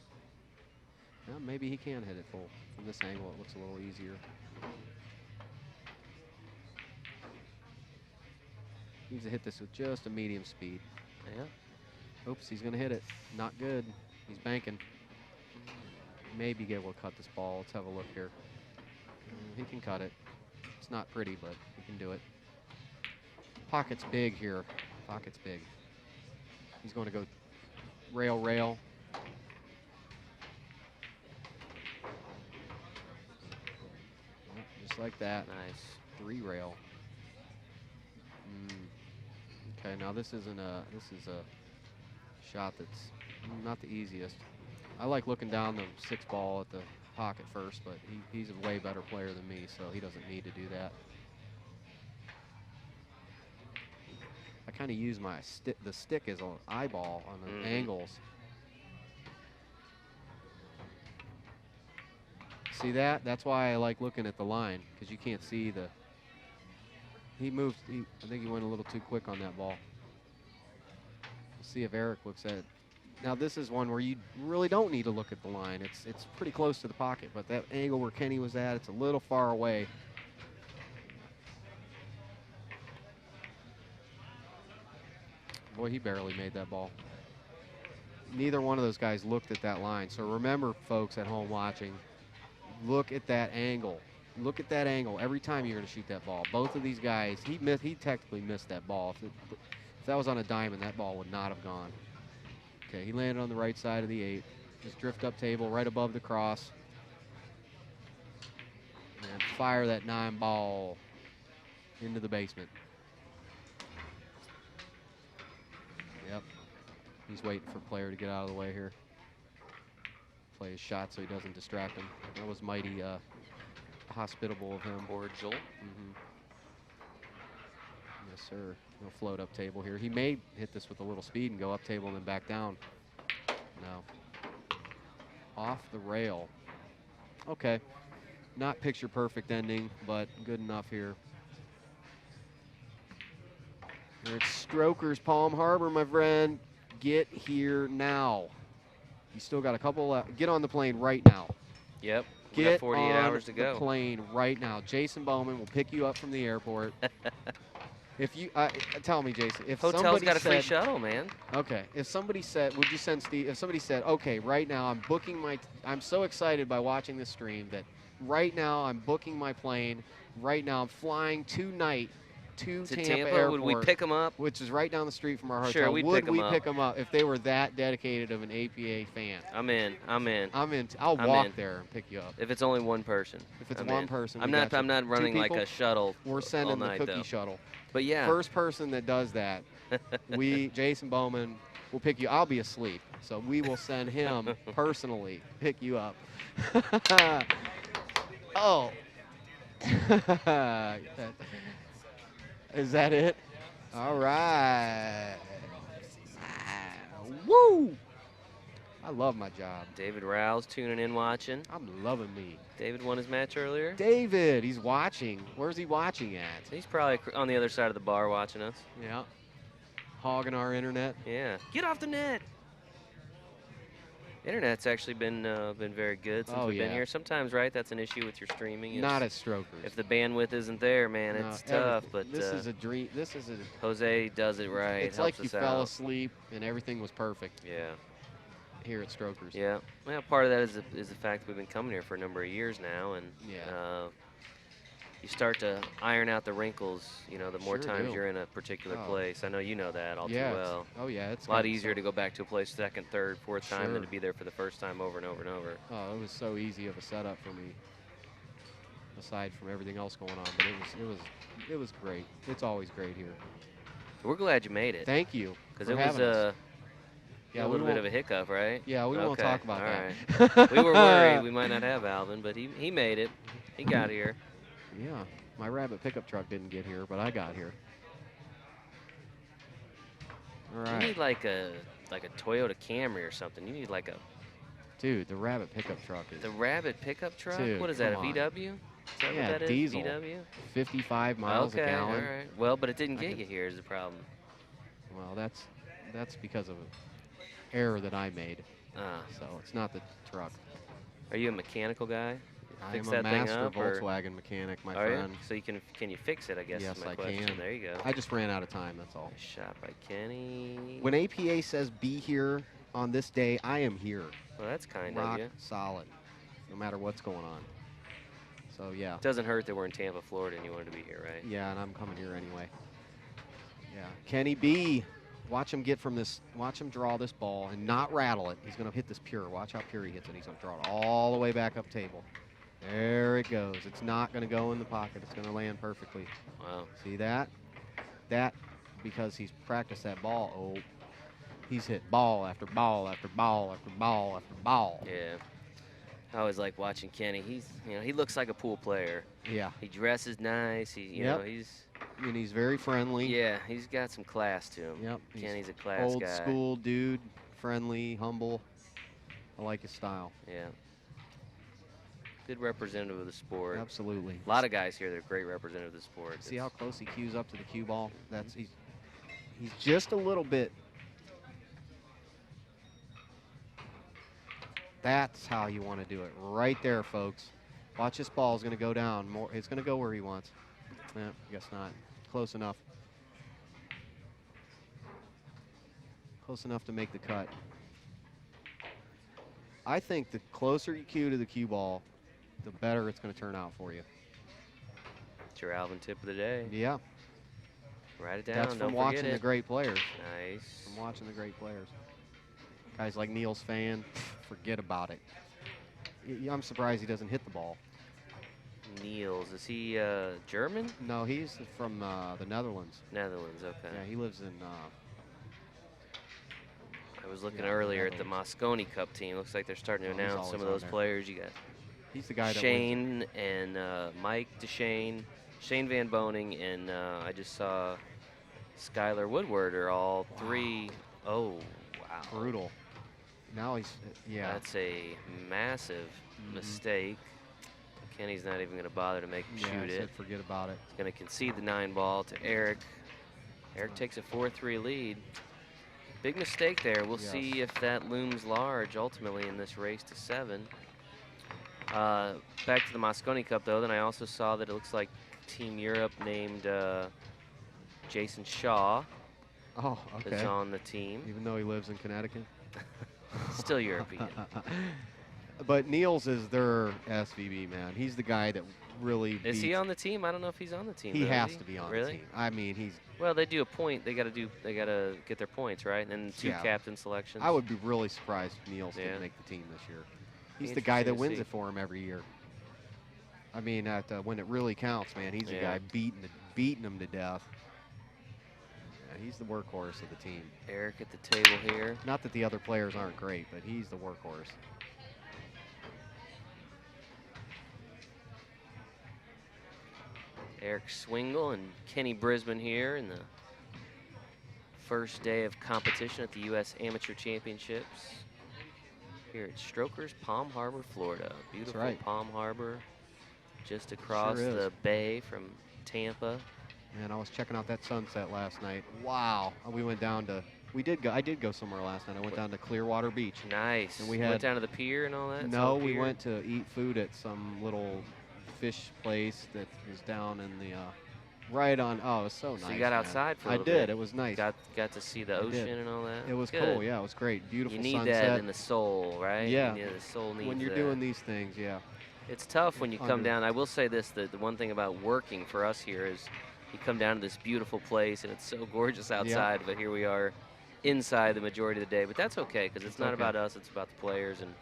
A: Yeah, maybe he can hit it full. From this angle, it looks a little easier. Needs to hit this with just a medium speed.
B: Yeah.
A: Oops, he's gonna hit it. Not good. He's banking. Maybe get able to cut this ball. Let's have a look here. He can cut it. It's not pretty, but he can do it. Pocket's big here. Pocket's big. He's going to go rail, rail. Just like that.
B: Nice.
A: 3 rail. Okay, now this is a shot that's not the easiest. I like looking down the 6 ball at the pocket first, but he's a way better player than me, so he doesn't need to do that. I kind of use my the stick as an eyeball on the angles. See that? That's why I like looking at the line, because you can't see the. He moved. I think he went a little too quick on that ball. We'll see if Eric looks at it. Now this is one where you really don't need to look at the line. It's pretty close to the pocket, but that angle where Kenny was at, it's a little far away. Boy, he barely made that ball. Neither one of those guys looked at that line. So remember, folks at home watching, look at that angle. Look at that angle every time you're going to shoot that ball. Both of these guys, he technically missed that ball. If that was on a diamond, that ball would not have gone. Okay, he landed on the right side of the 8. Just drift up table right above the cross. And fire that 9 ball into the basement. Yep. He's waiting for player to get out of the way here. Play his shot so he doesn't distract him. That was mighty hospitable of him.
B: Cordial.
A: Yes, sir. He'll float up table here. He may hit this with a little speed and go up table and then back down. No. Off the rail. Okay. Not picture perfect ending, but good enough here. It's Strokers, Palm Harbor, my friend. Get here now. You still got a couple left. Get on the plane right now.
B: Yep. We got
A: Get
B: 48 hours to go.
A: the plane right now. Jason Bowman will pick you up from the airport. If you tell me, Jason, if
B: Hotel's
A: somebody
B: got a free
A: said,
B: shuttle, man.
A: okay, if somebody said, would you send Steve? If somebody said, okay, right now I'm booking I'm so excited by watching this stream that right now I'm booking my plane. Right now I'm flying tonight to Tampa Airport.
B: Would we pick them up?
A: Which is right down the street from our hotel.
B: Sure, we'd
A: would
B: pick 'em
A: we
B: up.
A: pick them up if they were that dedicated of an APA fan?
B: I'm in. I'm in.
A: I'll
B: I'm
A: walk
B: in.
A: there and pick you up.
B: If it's only one person.
A: If it's
B: I'm
A: one
B: in.
A: person,
B: I'm
A: we
B: not.
A: got you.
B: I'm not
A: 2
B: running like
A: people?
B: a shuttle.
A: We're
B: all
A: sending the
B: night,
A: cookie
B: though.
A: shuttle.
B: But yeah.
A: First person that does that, Jason Bowman, will pick you. I'll be asleep, so we will send him personally pick you up. Oh. Is that it? All right. Woo! I love my job.
B: David Rouse tuning in, watching.
A: I'm loving me.
B: David won his match earlier.
A: David, he's watching. Where's he watching at?
B: He's probably on the other side of the bar watching us.
A: Yeah. Hogging our internet.
B: Yeah. Get off the net. Internet's actually been very good since we've been here. Sometimes, right, that's an issue with your streaming.
A: Not as Strokers.
B: If the bandwidth isn't there, man,
A: No,
B: it's tough. But
A: this is a dream. This is a.
B: Jose does it right.
A: It's
B: helps
A: like you
B: us
A: fell
B: out.
A: asleep and everything was perfect.
B: Yeah.
A: Here at Strokers.
B: Yeah. Well, part of that is the fact that we've been coming here for a number of years now, and
A: Yeah.
B: you start to iron out the wrinkles, you know, the more
A: Sure
B: times
A: do.
B: you're in a particular
A: Oh.
B: place. I know you know that all
A: Yeah.
B: too well.
A: Oh yeah, it's
B: A lot
A: gotten
B: easier
A: so-
B: to go back to a place second, third, fourth time than
A: Sure.
B: to be there for the first time over and over and over.
A: Oh, it was so easy of a setup for me. Aside from everything else going on, but it was great. It's always great here.
B: We're glad you made it.
A: Thank you
B: Because
A: for
B: it was
A: having us.
B: a little bit of a hiccup, right?
A: Yeah, we won't
B: Okay,
A: talk about
B: all
A: that.
B: right. We were worried we might not have Alvin, but he made it. He got here.
A: Yeah, my rabbit pickup truck didn't get here, but I got here. All
B: You
A: right,
B: need like a Toyota Camry or something. You need like a
A: dude, the rabbit pickup truck is
B: the Rabbit pickup truck.
A: Dude,
B: What is that? A
A: come on.
B: VW? Is that
A: Yeah,
B: what that is?
A: diesel.
B: VW.
A: 55 miles
B: Okay,
A: a gallon.
B: all right. Well, but it didn't
A: I
B: get
A: can-
B: you here is the problem.
A: Well, that's because of an error that I made.
B: Ah,
A: So it's not the truck.
B: are you a mechanical guy?
A: I
B: Fix
A: am a
B: that thing
A: master
B: up, or-
A: Volkswagen mechanic, my
B: Are
A: friend.
B: you? So can you fix it? I guess
A: Yes,
B: is my
A: I
B: question.
A: can.
B: There you go.
A: I just ran out of time. That's all.
B: Shot by Kenny.
A: When APA says be here on this day, I am here.
B: Well, that's kind
A: Rock
B: of you.
A: solid, no matter what's going on. So yeah,
B: Doesn't hurt that we're in Tampa, Florida, and you wanted to be here, right?
A: yeah, and I'm coming here anyway. Yeah, Kenny B, watch him get from this. Watch him draw this ball and not rattle it. He's gonna hit this pure. Watch how pure he hits it. He's gonna draw it all the way back up table. There it goes. It's not gonna go in the pocket. It's gonna land perfectly.
B: Wow.
A: See that? That because he's practiced that ball. Oh, he's hit ball after ball after ball after ball after ball.
B: Yeah. I always like watching Kenny. He looks like a pool player.
A: Yeah,
B: He dresses nice. You
A: Yep.
B: know, he's
A: and he's very friendly.
B: yeah, he's got some class to him.
A: Yep. He's
B: Kenny's a class
A: old
B: guy.
A: school dude, friendly, humble. I like his style.
B: Yeah. Good representative of the sport.
A: Absolutely.
B: A lot of guys here that are great representative of the sport.
A: See how close he cues up to the cue ball? He's just a little bit. That's how you want to do it, right there, folks. Watch this ball is going to go down more. It's going to go where he wants. Yeah, guess not. Close enough. Close enough to make the cut. I think the closer you cue to the cue ball, the better it's going to turn out for you.
B: It's your Alvin tip of the day.
A: Yeah,
B: Write it down.
A: that's
B: Don't
A: from watching
B: forget
A: the
B: it.
A: great players.
B: Nice.
A: From watching the great players. Guys like Niels Fan, forget about it. I'm surprised he doesn't hit the ball.
B: Niels, is he German?
A: No, he's from the Netherlands.
B: Netherlands. Okay.
A: Yeah, he lives in.
B: I was looking
A: Yeah,
B: earlier at the
A: Netherlands.
B: Moscone Cup team. Looks like they're starting to
A: Oh, he's
B: announce some
A: always
B: of
A: on
B: those
A: there.
B: players. You got
A: He's the guy that wins.
B: Shane and Mike DeShane, Shane Van Boning, and I just saw Skylar Woodward are all three. Oh, wow.
A: Brutal. Now he's yeah.
B: That's a massive mistake. Kenny's not even going to bother to make him
A: Yeah, I
B: shoot it.
A: said forget about it.
B: He's going to concede the 9 ball to Eric. Eric takes a 4-3 lead. Big mistake there. We'll
A: Yes.
B: see if that looms large ultimately in this race to 7. Back to the Moscone Cup, though. Then I also saw that it looks like Team Europe named Jason Shaw
A: Oh,
B: is
A: okay.
B: on the team.
A: Even though he lives in Connecticut.
B: Still European.
A: But Niels is their SVB man. He's the guy that really.
B: Is he
A: beats-
B: on the team? I don't know if he's on the team.
A: He
B: though,
A: has
B: is
A: to be on
B: really?
A: the team. I mean, he's.
B: Well, they do a point. They got to get their points, right? And then 2
A: Yeah.
B: captain selections.
A: I would be really surprised if Niels
B: Yeah.
A: didn't make the team this year.
B: Be
A: He's the guy that
B: interesting to
A: wins
B: see.
A: it for him every year. I mean, when it really counts, man, he's the
B: Yeah.
A: guy beating him to death. Yeah, he's the workhorse of the team.
B: Eric at the table here.
A: Not that the other players aren't great, but he's the workhorse.
B: Eric Swingle and Kenny Brisbon here in the first day of competition at the U.S. Amateur Championships here at Strokers, Palm Harbor, Florida. Beautiful
A: right.
B: Palm Harbor, just across
A: is.
B: the bay from Tampa.
A: Man, I was checking out that sunset last night. Wow. We went down to. I did go somewhere last night. I went down to Clearwater Beach.
B: Nice.
A: And we
B: You
A: had-
B: went down to the pier and all that?
A: No,
B: Saw the
A: we
B: pier?
A: went to eat food at some little fish place that is down in the right on. Oh, it was so nice.
B: So you got
A: man.
B: outside for a
A: I
B: little
A: did.
B: bit.
A: It was nice.
B: Got to see the
A: I did.
B: ocean and all that?
A: It was
B: Good.
A: cool. Yeah, it was great. Beautiful
B: You need
A: sunset.
B: that in the soul, right?
A: Yeah.
B: The soul needs
A: When you're
B: that.
A: doing these things, yeah.
B: It's tough when you come down. I will say this, the one thing about working for us here is you come down to this beautiful place, and it's so gorgeous outside, but here we are inside the majority of the day. But that's okay, because it's not about us. It's about the players and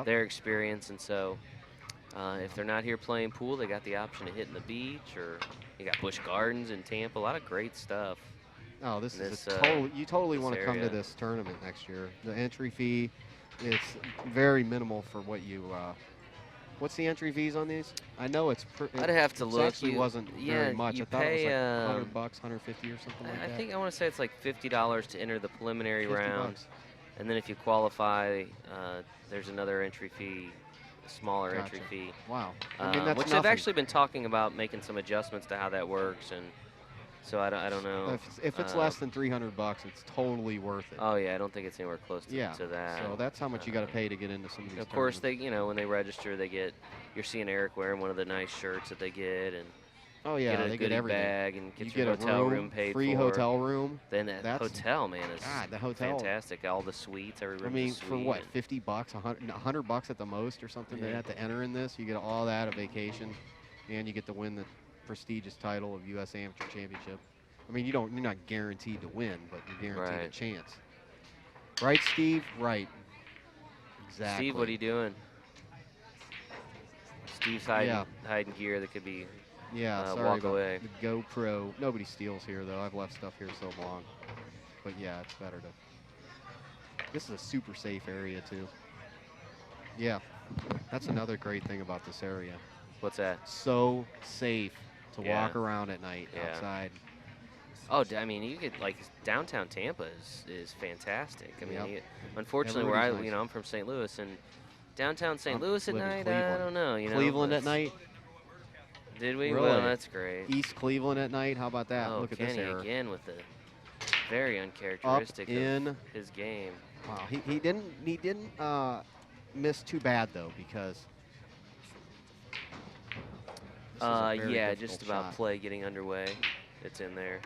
B: their experience. And so if they're not here playing pool, they got the option of hitting the beach, or you got Busch Gardens in Tampa. A lot of great stuff.
A: Oh, this is you totally want to come to this tournament next year. The entry fee is very minimal for what you. What's the entry fees on these? I know
B: I'd have to look.
A: Actually, wasn't very much. I thought it was like $100, $150 or something like that.
B: I think I want to say it's like $50 to enter the preliminary round, and then if you qualify, there's another entry fee, a smaller entry fee.
A: Wow. I mean, that's
B: which they've actually been talking about making some adjustments to how that works, and so I don't know.
A: If it's less than $300, it's totally worth it.
B: Oh yeah, I don't think it's anywhere close to that.
A: So that's how much you got to pay to get into some of these.
B: Of course, they when they register, they get. You're seeing Eric wearing one of the nice shirts that they get, and get a goodie bag, and get your hotel room paid
A: free
B: for.
A: hotel room.
B: Then that hotel, man, is
A: the hotel
B: fantastic. All the suites, every room.
A: I mean,
B: is
A: for what, $50, $100 at the most, or something? They have to enter in this. You get all that, a vacation, and you get to win the prestigious title of U.S. Amateur Championship. I mean, you're not guaranteed to win, but you're guaranteed a chance. Right, Steve? Right. Exactly.
B: Steve, what are you doing? Steve's hiding gear that could be
A: sorry
B: walk
A: about
B: away.
A: The GoPro. Nobody steals here, though. I've left stuff here so long. But yeah, it's better to. This is a super safe area, too. Yeah, that's another great thing about this area.
B: What's that?
A: So safe to walk around at night outside.
B: Oh, I mean, you get like downtown Tampa is fantastic. I mean, unfortunately, where I'm from St. Louis, and downtown St. Louis at night, I don't know.
A: Cleveland at night.
B: Did we?
A: Really?
B: Well, that's great.
A: East Cleveland at night. How about that?
B: Oh,
A: Look at
B: Kenny
A: this error.
B: again with the very uncharacteristic of his game.
A: Wow, he didn't miss too bad though, because.
B: Just about play getting underway. It's in there.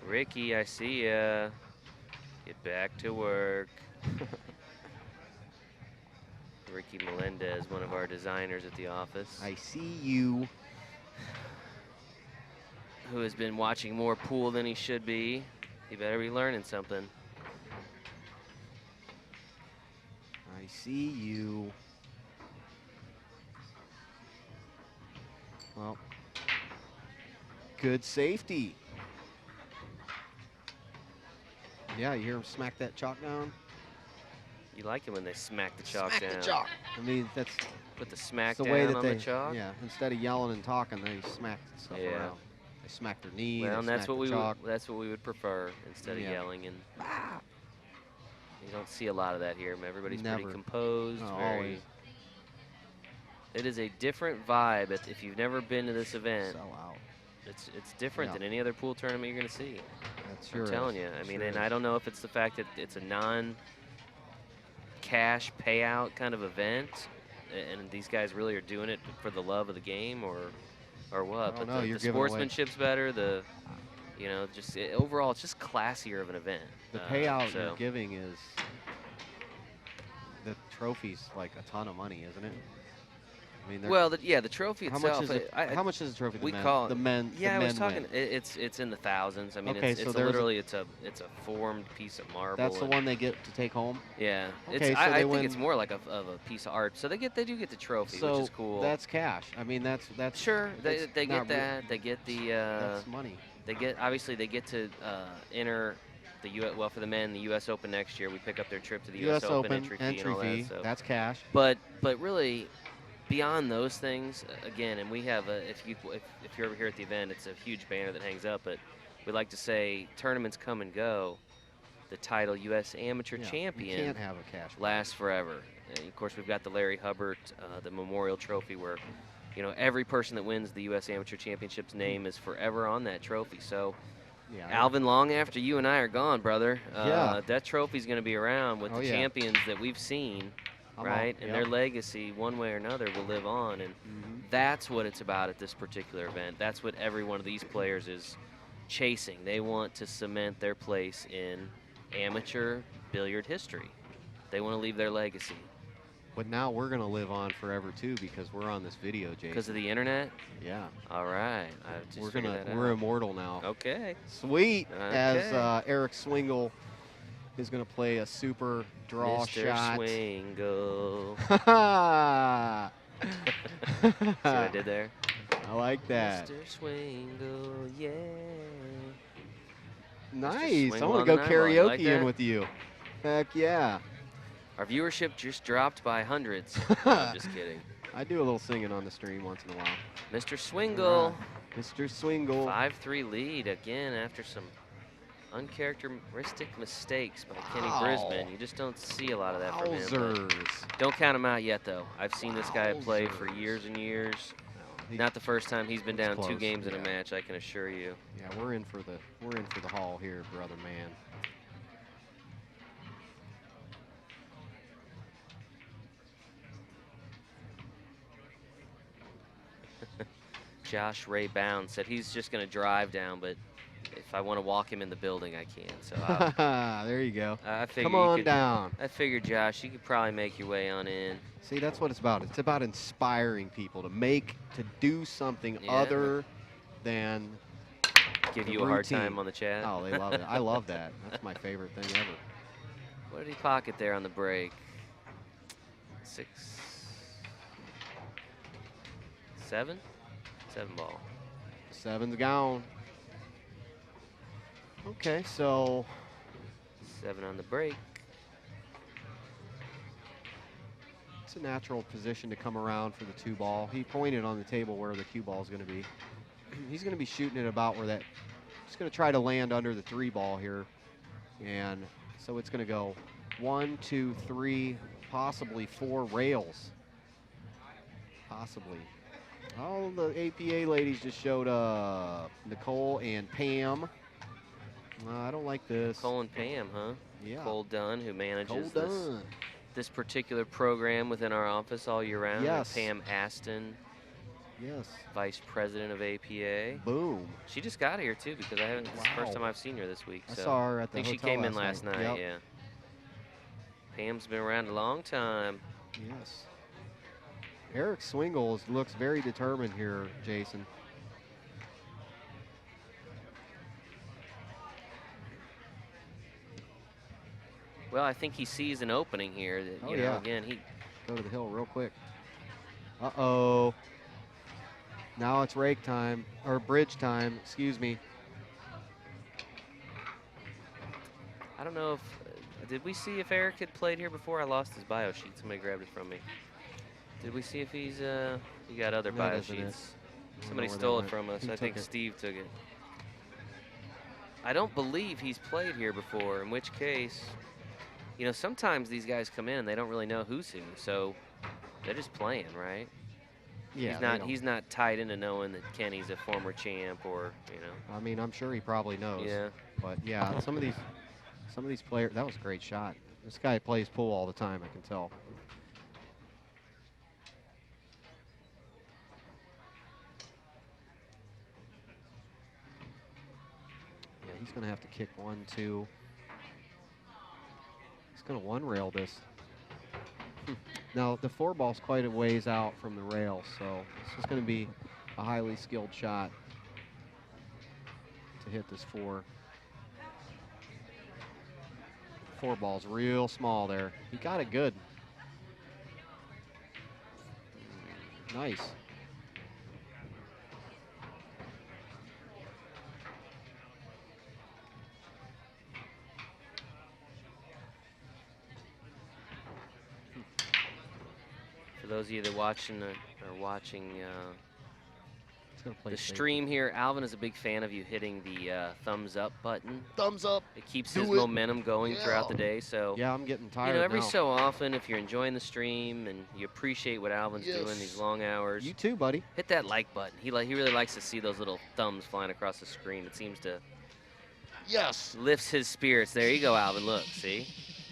B: Ricky, I see ya. Get back to work. Ricky Melendez, one of our designers at the office.
A: I see you.
B: Who has been watching more pool than he should be. He better be learning something.
A: I see you. Well, good safety. Yeah, you hear him smack that chalk down?
B: You like it when they smack the chalk down.
A: Smack the chalk. I mean, that's
B: put the smack
A: the
B: down
A: way that
B: on
A: they,
B: the chalk.
A: Yeah, instead of yelling and talking, they smack stuff around. They smack their knee.
B: Well, and
A: that's what
B: we would prefer instead of yelling. And you don't see a lot of that here. Everybody's pretty composed.
A: Always.
B: It is a different vibe. If you've never been to this event,
A: out.
B: It's different than any other pool tournament you're going to see.
A: I'm
B: telling you. I mean, and I don't know if it's the fact that it's a non-cash payout kind of event, and these guys really are doing it for the love of the game, or what. But the sportsmanship's better. Overall, it's just classier of an event.
A: The payout you're giving is the trophy's like a ton of money, isn't it? I mean,
B: the trophy itself.
A: How much is the trophy?
B: We call
A: the men.
B: Yeah,
A: I
B: was talking. It's in the thousands. I mean, it's a formed piece of marble.
A: That's the one they get to take home.
B: Yeah,
A: okay,
B: I think it's more like a piece of art. So they do get the trophy, which is cool.
A: That's cash. I mean, that's
B: sure. They get that. They get the.
A: That's money.
B: They get to enter the for the men, the U.S. Open next year. We pick up their trip to the U.S. Open entry fee and all that. So.
A: That's cash.
B: But really. Beyond those things, again, and we have if you're over here at the event, it's a huge banner that hangs up. But we like to say tournaments come and go. The title U.S. Amateur Champion
A: you can't have a cash
B: lasts forever. And of course, we've got the Larry Hubbard, the Memorial Trophy, where every person that wins the U.S. Amateur Championship's name is forever on that trophy. So.
A: Yeah,
B: Alvin, long after you and I are gone, brother, that trophy's going to be around with the champions that we've seen. Right, and their legacy, one way or another, will live on, and that's what it's about at this particular event. That's what every one of these players is chasing. They want to cement their place in amateur billiard history. They want to leave their legacy.
A: But now we're going to live on forever, too, because we're on this video, Jason.
B: Because of the internet?
A: Yeah.
B: All right. I just
A: We're immortal now.
B: Okay.
A: Sweet.
B: Okay.
A: As Eric Swingle is going to play a super draw
B: Mr.
A: shot.
B: Swingle.
A: See
B: See what I did there?
A: I like that.
B: Mr. Swingle, yeah.
A: Nice. I
B: Swingle
A: want
B: on
A: to
B: the
A: go
B: 9 ball. You like
A: karaoke in
B: that?
A: with you. Heck yeah.
B: Our viewership just dropped by hundreds. No, I'm just kidding.
A: I do a little singing on the stream once in a while.
B: Mr. Swingle.
A: Mr. Swingle.
B: 5-3 lead again after some uncharacteristic mistakes by Kenny
A: Wow.
B: Brisbon. You just don't see a lot of that from him.
A: Wowzers.
B: Don't count him out yet, though. I've seen this guy play for
A: Wowzers.
B: years and years.
A: He-
B: Not the first time he's been
A: He's
B: down 2
A: close,
B: games in a
A: yeah.
B: match, I can assure you.
A: Yeah, we're in for the haul here, brother man.
B: Josh Ray Bound said he's just going to drive down, but if I want to walk him in the building, I can. So
A: There you go.
B: I figured
A: Come
B: you
A: on
B: could-
A: down.
B: I figured, Josh, you could probably make your way on in.
A: See, that's what it's about. It's about inspiring people to do something
B: Yeah.
A: other than.
B: Give
A: The
B: you a hard
A: routine.
B: time on the chat.
A: Oh, they love it. I love that. That's my favorite thing ever.
B: What did he pocket there on the break? 6, 7? 7 ball.
A: 7's gone. Okay, so
B: 7 on the break.
A: it's a natural position to come around for the 2 ball. He pointed on the table where the cue ball is going to be. He's going to be shooting it about where that. He's going to try to land under the 3 ball here, and so it's going to go 1, 2, 3, possibly 4 rails. Possibly. All the APA ladies just showed up. Nicole and Pam. I don't like this.
B: Cole and Pam, huh?
A: Yeah.
B: Cole Dunn, who manages
A: Cole Dunn.
B: this particular program within our office all year round. and
A: Yes.
B: Pam Aston,
A: Yes.
B: Vice President of APA.
A: Boom.
B: She just got here, too, because this is the first
A: Wow.
B: time I've seen her this week.
A: I
B: So
A: saw her at the
B: I think she
A: hotel
B: came in last night,
A: Yep.
B: yeah. Pam's been around a long time.
A: Yes. Eric Swingle looks very determined here, Jason.
B: Well, I think he sees an opening here. That,
A: Oh,
B: you know,
A: yeah.
B: again, he
A: Go to the hill real quick. Uh-oh. Now it's rake time, or bridge time, excuse me.
B: I don't know if did we see if Eric had played here before? I lost his bio sheet. Somebody grabbed it from me. Did we see if he's he got other
A: That
B: bio
A: isn't it.
B: sheets?
A: I don't
B: Somebody
A: know where they
B: stole it
A: went.
B: from us.
A: Who
B: I think
A: took it?
B: Steve took it. I don't believe he's played here before, in which case, you know, sometimes these guys come in and they don't really know who's who, so they're just playing, right?
A: Yeah,
B: he's
A: they
B: not
A: don't-
B: he's not tied into knowing that Kenny's a former champ or, you know.
A: I mean, I'm sure he probably knows.
B: Yeah.
A: But yeah, some of these players, that was a great shot. This guy plays pool all the time, I can tell. Yeah, he's going to have to kick 1, 2. He's going to 1 rail this. Now, the 4 ball's quite a ways out from the rail, so this is going to be a highly skilled shot to hit this 4. 4 ball's real small there. He got it good. Nice.
B: For those of you that watching are watching
A: He's gonna play
B: the
A: safe.
B: stream here, Alvin is a big fan of you hitting the thumbs up button.
A: Thumbs up.
B: It keeps
A: Do
B: his
A: it.
B: momentum going throughout
A: Yeah.
B: the day. So
A: Yeah, I'm getting tired
B: you know, every
A: now.
B: so often, if you're enjoying the stream and you appreciate what Alvin's doing these long hours,
A: You too, buddy.
B: hit that like button. He really likes to see those little thumbs flying across the screen. It seems to lifts his spirits. There you go, Alvin. Look, see,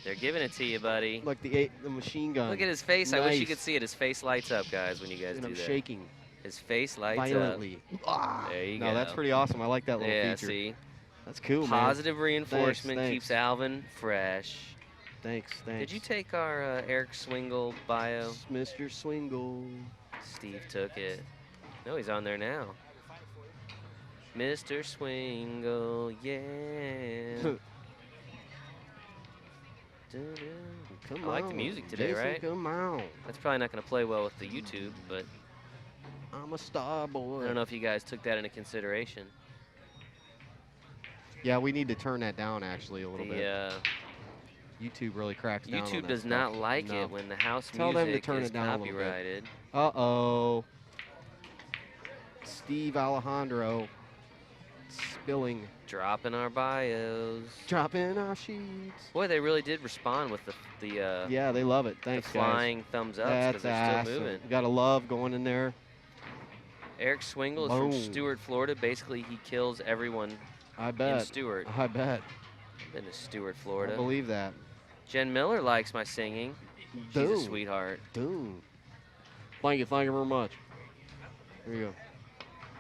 B: they're giving it to you, buddy.
A: Like the machine gun.
B: Look at his face. I wish you
A: Nice.
B: could see it. His face lights up, guys, when you guys
A: And
B: do
A: I'm
B: that.
A: shaking
B: His face lights
A: violently.
B: up. There you
A: No,
B: go.
A: that's pretty awesome. I like that little
B: Yeah,
A: feature.
B: see.
A: That's cool, man.
B: Positive reinforcement
A: Thanks.
B: keeps Alvin fresh.
A: Thanks.
B: Did you take our Eric Swingle bio?
A: Mr. Swingle?
B: Steve took it. No, he's on there now. Mr. Swingle, yeah.
A: Come
B: I like the
A: on,
B: music today,
A: Jason,
B: right?
A: Come on.
B: That's probably not going to play well with the YouTube, but
A: I'm a star boy.
B: I don't know if you guys took that into consideration.
A: Yeah, we need to turn that down actually a little bit.
B: The
A: YouTube really cracks down on
B: YouTube
A: that
B: does
A: stuff.
B: not like
A: No.
B: it when the house
A: Tell them to
B: music
A: turn
B: is
A: it down a little bit.
B: copyrighted.
A: Uh-oh. Steve Alejandro spilling.
B: Dropping our bios.
A: Dropping our sheets.
B: Boy, they really did respond with the
A: Yeah, they love it.
B: the
A: Thanks, guys.
B: flying thumbs up because
A: That's
B: they're still
A: awesome.
B: moving.
A: You got a love going in there.
B: Eric Swingle is
A: Boom.
B: from Stuart, Florida. Basically, he kills everyone
A: I
B: in
A: bet.
B: Stuart.
A: I bet.
B: Been to Stuart,
A: I
B: Florida.
A: believe that.
B: Jen Miller likes my singing. She's a
A: Dude.
B: sweetheart.
A: Dude. Thank you very much. Here you go.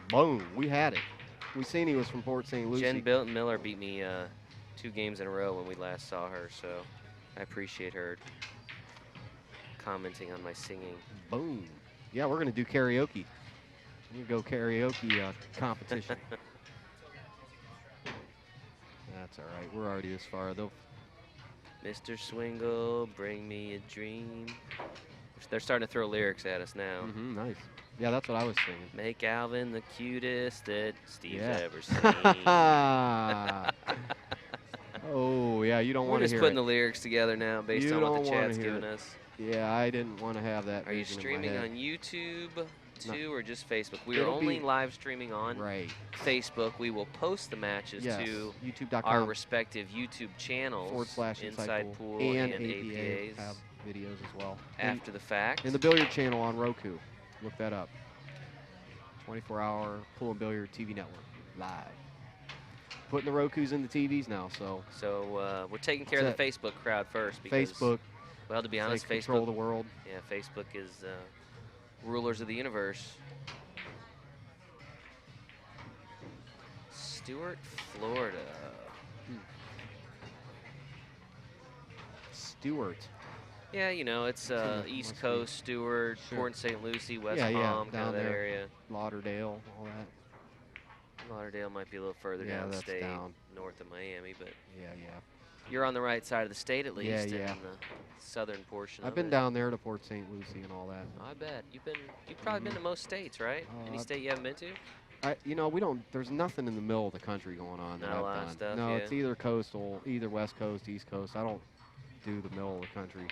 A: Boom. We had it. We seen he was from Port St. Lucie.
B: Jen Miller beat me 2 games in a row when we last saw her, so I appreciate her commenting on my singing.
A: Boom. Yeah, we're going to do karaoke. We're going to go karaoke competition. That's all right. We're already this far, though.
B: Mr. Swingle, bring me a dream. They're starting to throw lyrics at us now.
A: Nice. Yeah, that's what I was singing.
B: Make Alvin the cutest that Steve's
A: Yeah.
B: ever seen.
A: Oh, yeah, you don't
B: We're
A: want to
B: just
A: hear
B: putting
A: it.
B: the lyrics together now based
A: You
B: on what
A: don't
B: the
A: wanna
B: chat's
A: hear
B: giving
A: it.
B: us.
A: Yeah, I didn't want to have that.
B: Are you
A: vision in my
B: streaming
A: head.
B: on YouTube too, or just Facebook? We are
A: It'll
B: only
A: be-
B: live streaming on
A: Right.
B: Facebook. We will post the matches
A: Yes.
B: to
A: YouTube.com
B: our respective YouTube channels,
A: /
B: Inside Pool
A: and
B: and
A: APA
B: APAs,
A: have videos as well. And
B: after the fact.
A: the billiard channel on Roku. Look that up. 24-hour pool and billiard TV network live. Putting the Rokus in the TVs now, so
B: So we're taking care of the Facebook crowd first because,
A: Facebook.
B: well, to be honest,
A: they control
B: Facebook,
A: the world.
B: yeah, Facebook is rulers of the universe. Stuart, Florida.
A: Stewart.
B: Yeah, you know, it's East
A: must be.
B: Coast, Stuart,
A: Sure.
B: Port St. Lucie, West
A: Yeah,
B: Palm, kind
A: down
B: of that
A: there.
B: area.
A: Lauderdale, all that.
B: Lauderdale might be a little further
A: Yeah,
B: down the
A: that's
B: state,
A: down.
B: north of Miami, but
A: Yeah.
B: you're on the right side of the state at
A: Yeah,
B: least,
A: yeah.
B: in the southern portion
A: I've
B: of
A: been
B: it.
A: down there to Port St. Lucie and all that.
B: I bet you've probably been to most states, right? Any
A: I've-
B: state you haven't been to?
A: We don't. There's nothing in the middle of the country going on that
B: Not a
A: I've
B: lot of
A: done.
B: stuff,
A: No,
B: yeah.
A: it's either coastal, either West Coast, East Coast. I don't do the middle of the country.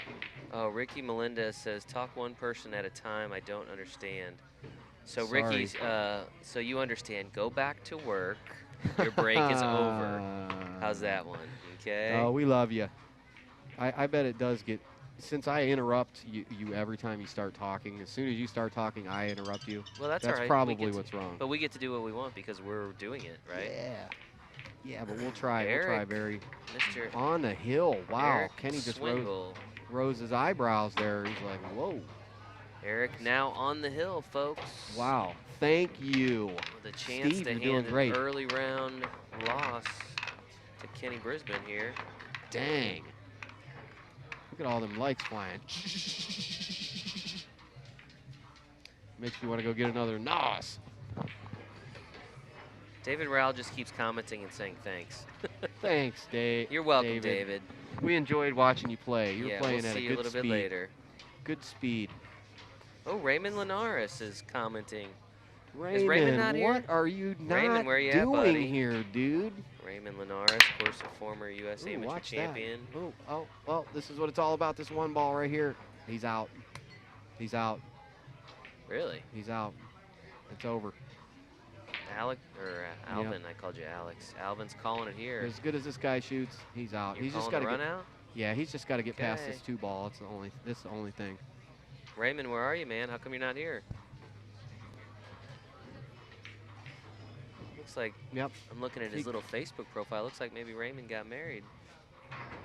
B: Oh, Ricky Melendez says, talk one person at a time. I don't understand. So
A: Sorry.
B: Ricky's, so you understand. Go back to work. Your break is over. How's that one? Okay.
A: Oh, we love you. I bet it does get. Since I interrupt you every time you start talking, as soon as you start talking, I interrupt you.
B: Well, that's
A: That's
B: all right.
A: probably what's wrong.
B: But we get to do what we want because we're doing it, right?
A: Yeah. Yeah, but we'll try.
B: Eric,
A: We'll try very
B: Mr.
A: on the hill. Wow,
B: Eric
A: Kenny just
B: Swingle.
A: rose his eyebrows there. He's like, whoa.
B: Eric now on the hill, folks.
A: Wow. Thank you.
B: With a chance
A: Steve,
B: to
A: you're doing
B: hand
A: great.
B: an early round loss to Kenny Brisbon here.
A: Dang. Look at all them lights flying. Makes me want to go get another NOS.
B: David Rowell just keeps commenting and saying thanks.
A: Thanks, Dave.
B: You're welcome, David.
A: We enjoyed watching you play. You're
B: Yeah,
A: playing
B: we'll
A: at
B: see
A: a
B: you
A: good
B: a little
A: speed.
B: bit later.
A: Good speed.
B: Oh, Raymond Linares is commenting.
A: Raymond,
B: Raymond not here?
A: what are you not
B: Raymond, where you at,
A: doing
B: buddy?
A: here, dude?
B: Raymond Linares, of course, a former U.S.
A: Ooh,
B: Amateur
A: watch
B: champion.
A: that. Oh, well, this is what it's all about, this one ball right here. He's out. He's out.
B: Really?
A: He's out. It's over.
B: Alvin, I called you Alex. Alvin's calling it here.
A: As good as this guy shoots, he's out.
B: You're
A: He's just
B: calling
A: got
B: the
A: to
B: run
A: get.
B: out?
A: Yeah, he's just got to get past
B: Okay.
A: this 2-ball. It's the only thing.
B: Raymond, where are you, man? How come you're not here? Looks like,
A: Yep.
B: I'm looking at his little Facebook profile. Looks like maybe Raymond got married.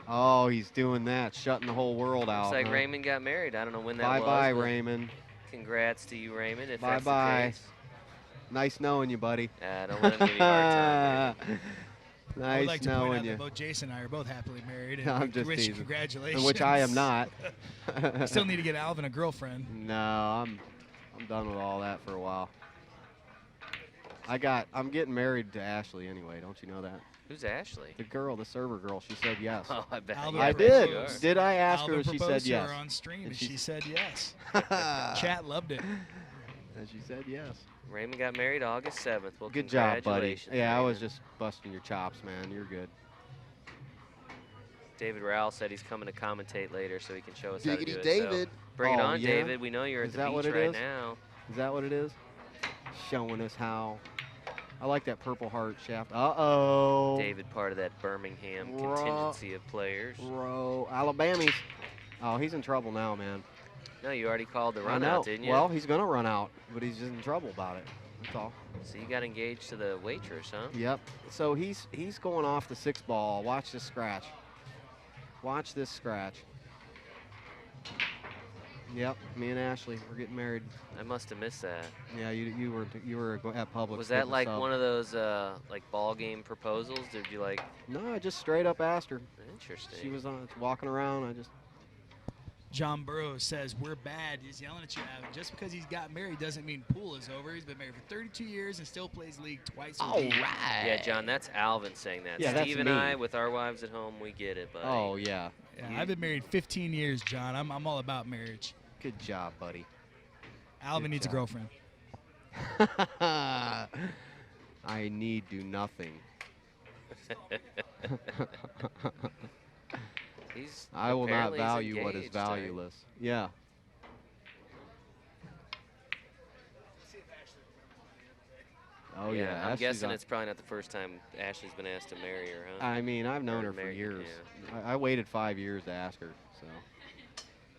A: Oh, he's doing that, shutting the whole world out.
B: Looks like
A: huh?
B: Raymond got married. I don't know when that was.
A: Bye-bye,
B: but
A: Raymond.
B: Congrats to you, Raymond, if that's the
A: Bye-bye.
B: case.
A: Nice knowing you, buddy.
B: Don't let him give you a hard time. Raymond.
D: I would
A: Nice
D: like to point
A: knowing
D: out
A: you.
D: that both Jason and I are both happily married. And
A: I'm
D: we
A: just
D: wish you
A: teasing.
D: congratulations.
A: Which I am not.
D: You still need to get Alvin a girlfriend.
A: No, I'm done with all that for a while. I'm getting married to Ashley anyway. Don't you know that?
B: Who's Ashley?
A: The girl, the server girl. She said yes.
B: Oh, I bet.
D: Alvin
B: yeah,
A: I
B: bet
A: did.
B: you are.
A: Did I ask
D: Alvin
A: her? She said
D: proposed to
A: yes.
D: her on stream,
A: And
D: and
A: she
D: she said yes.
A: and
D: Chat loved it.
A: she said yes.
B: Raymond got married August 7th. Well,
A: Good job, buddy.
B: congratulations,
A: Yeah, I was
B: Raymond.
A: just busting your chops, man. You're good.
B: David Rowell said he's coming to commentate later so he can show us how to do
A: Diggity
B: it.
A: David.
B: So bring it
A: Oh,
B: on,
A: yeah?
B: David. We know you're
A: Is
B: at the
A: that what
B: beach
A: it
B: right
A: is?
B: now.
A: Is that what it is? Showing us how. I like that Purple Heart shaft. Uh-oh.
B: David, part of that Birmingham
A: Ro-
B: contingency of players.
A: Alabamans. Oh, he's in trouble now, man.
B: No, you already called the
A: I
B: run
A: know.
B: out, didn't you?
A: Well, he's going to run out, but he's just in trouble about it. That's all.
B: So you got engaged to the waitress, huh?
A: Yep. So he's going off the 6 ball. Watch this scratch. Watch this scratch. Yep. Me and Ashley, we're getting married.
B: I must have missed that.
A: Yeah, you were at Publix.
B: Was that
A: getting a
B: like
A: sub.
B: one of those like ball game proposals? Did you like?
A: No, I just straight up asked her.
B: Interesting.
A: She was walking around. I just.
D: John Burrows says, we're bad. He's yelling at you, Alvin. Just because he's got married doesn't mean pool is over. He's been married for 32 years and still plays league twice a week.
B: Yeah, John, that's Alvin saying that.
A: Yeah, that's
B: Steve and
A: me.
B: I, with our wives at home, we get it, buddy.
A: Oh yeah.
D: Yeah, I've been married 15 years, John. I'm all about marriage.
A: Good job, buddy.
D: Alvin
A: Good
D: needs
A: job.
D: a girlfriend.
A: I need do nothing.
B: He's
A: I will not
B: apparently he's
A: value what is
B: engaged, right?
A: valueless. Yeah. Oh yeah.
B: I'm
A: Ashley's
B: guessing
A: on-
B: it's probably not the first time Ashley's been asked to marry her, huh?
A: I mean, I've known
B: Or
A: her for
B: married,
A: years. I waited 5 years to ask her, so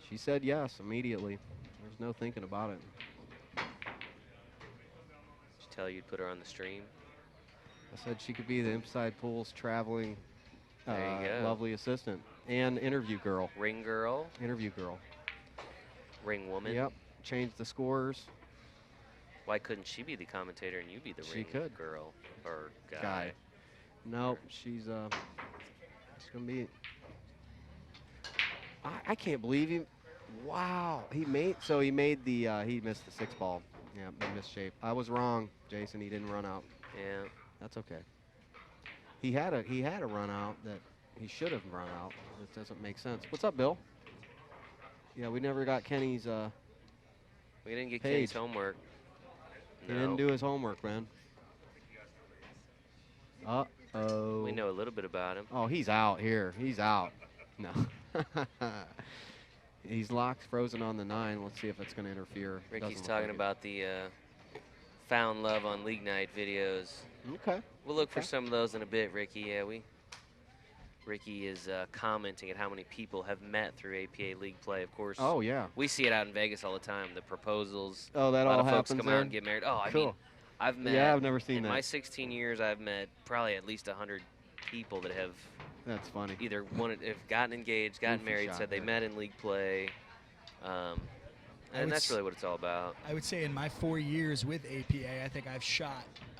A: she said yes immediately. There's no thinking about it.
B: She tell you to put her on the stream?
A: I said she could be the Inside Pools traveling
B: There you go.
A: lovely assistant and interview girl.
B: Ring girl,
A: Interview girl.
B: ring woman.
A: Yep. Change the scores.
B: Why couldn't she be the commentator and you be the
A: She
B: ring
A: could.
B: girl or guy?
A: Guy. Nope. She's gonna be. I can't believe him. Wow. He made the he missed the 6 ball. Yeah, in misshape. I was wrong, Jason. He didn't run out.
B: Yeah.
A: That's okay. He had a run out that he should have run out. It doesn't make sense. What's up, Bill? Yeah, we never got Kenny's.
B: We didn't get
A: Page.
B: Kenny's homework.
A: He didn't do his homework, man. Uh-oh.
B: We know a little bit about him.
A: Oh, he's out here. He's out. No. He's locked, frozen on the 9. Let's see if it's going to interfere.
B: Ricky's
A: Doesn't look
B: talking
A: like
B: about the Found Love on League Night videos.
A: it. Okay.
B: We'll look for
A: Okay.
B: some of those in a bit, Ricky. Yeah, Ricky is commenting at how many people have met through APA League play. Of course,
A: Oh, yeah.
B: we see it out in Vegas all the time. The proposals.
A: Oh, that
B: a lot
A: all
B: of folks
A: happens
B: come out
A: then?
B: and get married. Oh, I
A: Cool.
B: mean, I've met.
A: Yeah, I've never seen
B: in
A: that.
B: my 16 years, I've met probably at least 100 people that have
A: That's funny.
B: either have gotten engaged, gotten
A: Goofy
B: married,
A: shot
B: said they
A: there.
B: met in league play.
D: I
B: And
D: would
B: that's
D: s-
B: really what it's all about.
D: I would say in my 4 years with APA, I think I've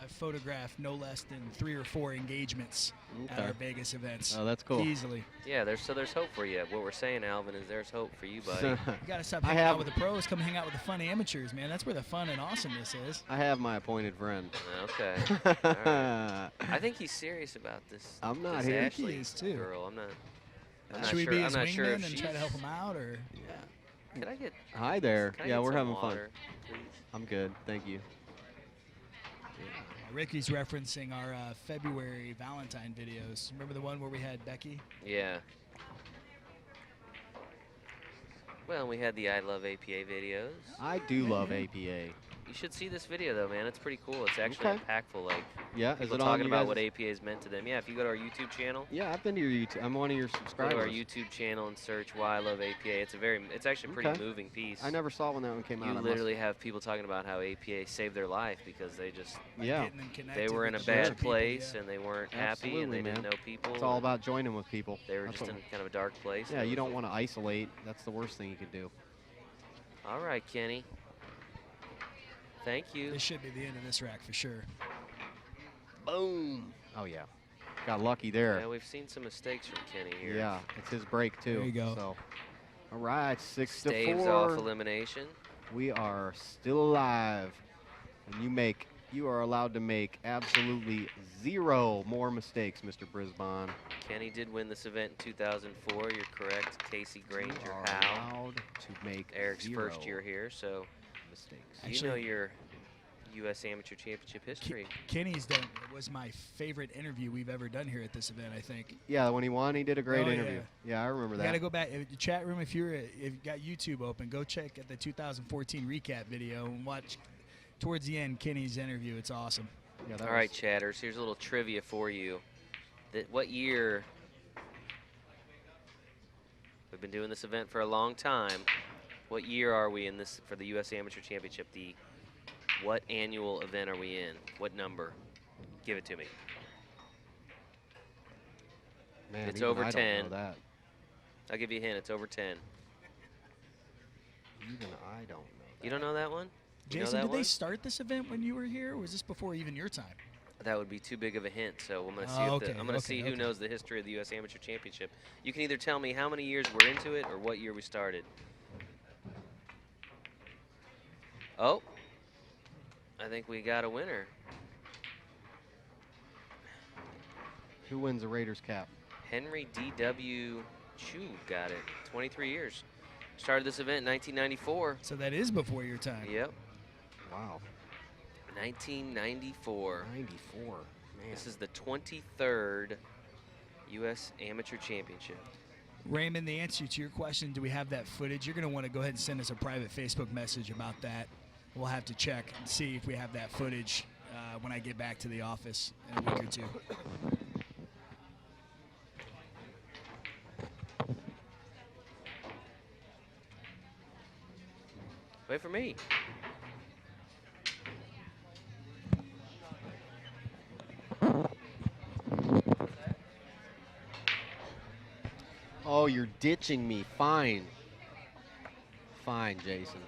D: photographed no less than 3 or 4 engagements at
A: Okay.
D: our Vegas events.
A: Oh, that's cool.
D: Easily.
B: Yeah, there's hope for you. What we're saying, Alvin, is there's hope for you, buddy.
D: You gotta stop
A: I
D: hanging
A: have-
D: out with the pros. Come hang out with the fun amateurs, man. That's where the fun and awesomeness is.
A: I have my appointed friend.
B: Okay. All right. I think he's serious about this.
A: I'm not
B: this
A: here.
B: Ashley
D: He is, too.
B: girl. I'm not
D: Should we
B: sure.
D: be
B: I'm
D: his
B: not sure
D: wingman
B: if
D: and try to help him out, or?
A: Yeah.
B: Can I get?
A: Hi there.
B: Can I
A: Yeah,
B: get
A: we're
B: some
A: having
B: water,
A: fun.
B: please?
A: I'm good. Thank you.
D: Ricky's referencing our February Valentine videos. Remember the one where we had Becky?
B: Yeah. Well, we had the I Love APA videos.
A: I do love APA.
B: You should see this video though, man. It's pretty cool. It's actually
A: Okay.
B: impactful. Like
A: Yeah, is
B: people
A: it on
B: talking
A: you
B: about
A: guys'-
B: what APA has meant to them. Yeah, if you go to our YouTube channel,
A: Yeah, I've been to your YouTube. I'm one of your
B: go to our
A: subscribers.
B: YouTube channel and search "Why I Love APA." It's actually a pretty
A: Okay.
B: moving piece.
A: I never saw when that one came out.
B: You
A: I must-
B: literally have people talking about how APA saved their life because they just
A: Yeah.
D: Getting them
B: they
D: connected
B: were in a
D: with
B: bad
D: other people,
B: place
D: yeah.
B: and they weren't happy and they
A: Absolutely,
B: didn't
A: man.
B: know people.
A: It's all
B: and
A: about joining with people.
B: They were
A: That's
B: just
A: what-
B: in kind of a dark place.
A: Yeah,
B: and
A: you
B: it
A: don't
B: was
A: want to isolate. That's the worst thing you can do.
B: All right, Kenny. Thank you.
D: This should be the end of this rack for sure.
A: Boom. Oh yeah. got lucky there.
B: Yeah, we've seen some mistakes from Kenny here.
A: Yeah, it's his break too.
D: There you go.
A: So, all right, 6-4.
B: Staves off elimination.
A: We are still alive, and you are allowed to make absolutely 0 more mistakes, Mr. Brisbon.
B: Kenny did win this event in 2004. You're correct. Casey Granger,
A: You are
B: Howe.
A: allowed to make
B: Eric's
A: 0
B: first year here, so
A: mistakes.
B: you know your U.S. Amateur Championship history.
D: Kenny's was my favorite interview we've ever done here at this event, I think.
A: Yeah, when he won, he did a great
D: Oh,
A: interview. Yeah, I remember
D: You
A: that.
D: got to go back. The chat room, if you got YouTube open, go check at the 2014 recap video and watch towards the end Kenny's interview. It's awesome.
A: Yeah, that
B: All right, chatters, here's a little trivia for you. What year? We've been doing this event for a long time. What year are we in this for the U.S. Amateur Championship? What annual event are we in? What number? Give it to me.
A: Man,
B: It's
A: even
B: over
A: I
B: 10.
A: Don't know that.
B: I'll give you a hint. It's over 10.
A: Even I don't know that.
B: You don't know that one? You know
D: Jason,
B: that
D: did
B: one?
D: they start this event when you were here, or was this before even your time?
B: That would be too big of a hint. So I'm going to see.
D: Oh,
B: if
D: okay,
B: I'm going to see who knows the history of the U.S. Amateur Championship. You can either tell me how many years we're into it or what year we started. Oh, I think we got a winner.
A: Who wins the Raiders cap?
B: Henry D.W. Chu got it. 23 years. Started this event in 1994.
D: So that is before your time.
B: Yep,
A: Wow,
B: 1994.
A: 94. Man,
B: This is the 23rd U.S. Amateur Championship.
D: Raymond, the answer to your question, do we have that footage? You're going to want to go ahead and send us a private Facebook message about that. We'll have to check and see if we have that footage when I get back to the office in a week or two.
B: Wait for me.
A: Oh, you're ditching me. Fine. Fine, Jason.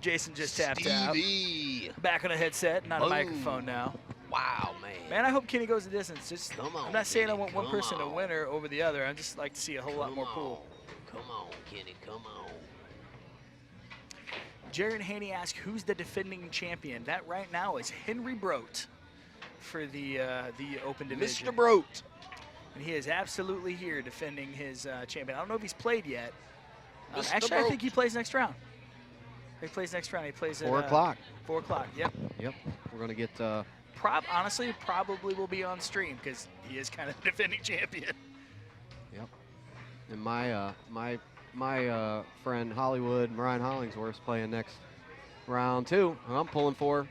D: Jason just tapped out.
A: Stevie.
D: Back on a headset, not a
A: Boom.
D: microphone now.
A: Wow, man.
D: Man, I hope Kenny goes the distance. Just,
A: Come on,
D: I'm not saying I
A: Kenny,
D: want one
A: come
D: person to
A: on.
D: win her over the other. I just like to see a whole lot more pool.
A: Come on, Kenny, come on.
D: Jared Haney asked, who's the defending champion? That right now is Henry Brote for the open division.
A: Mr. Brote.
D: And he is absolutely here defending his champion. I don't know if he's played yet.
A: Mr.
D: Actually, I
A: Brote.
D: think he plays next round. He plays next round. He plays at
A: 4 o'clock.
D: 4 o'clock, yep.
A: Yep. We're going to get
D: Honestly, probably will be on stream because he is kind of the defending champion.
A: Yep. And my friend Hollywood, Ryan Hollingsworth's playing next round too. I'm pulling for.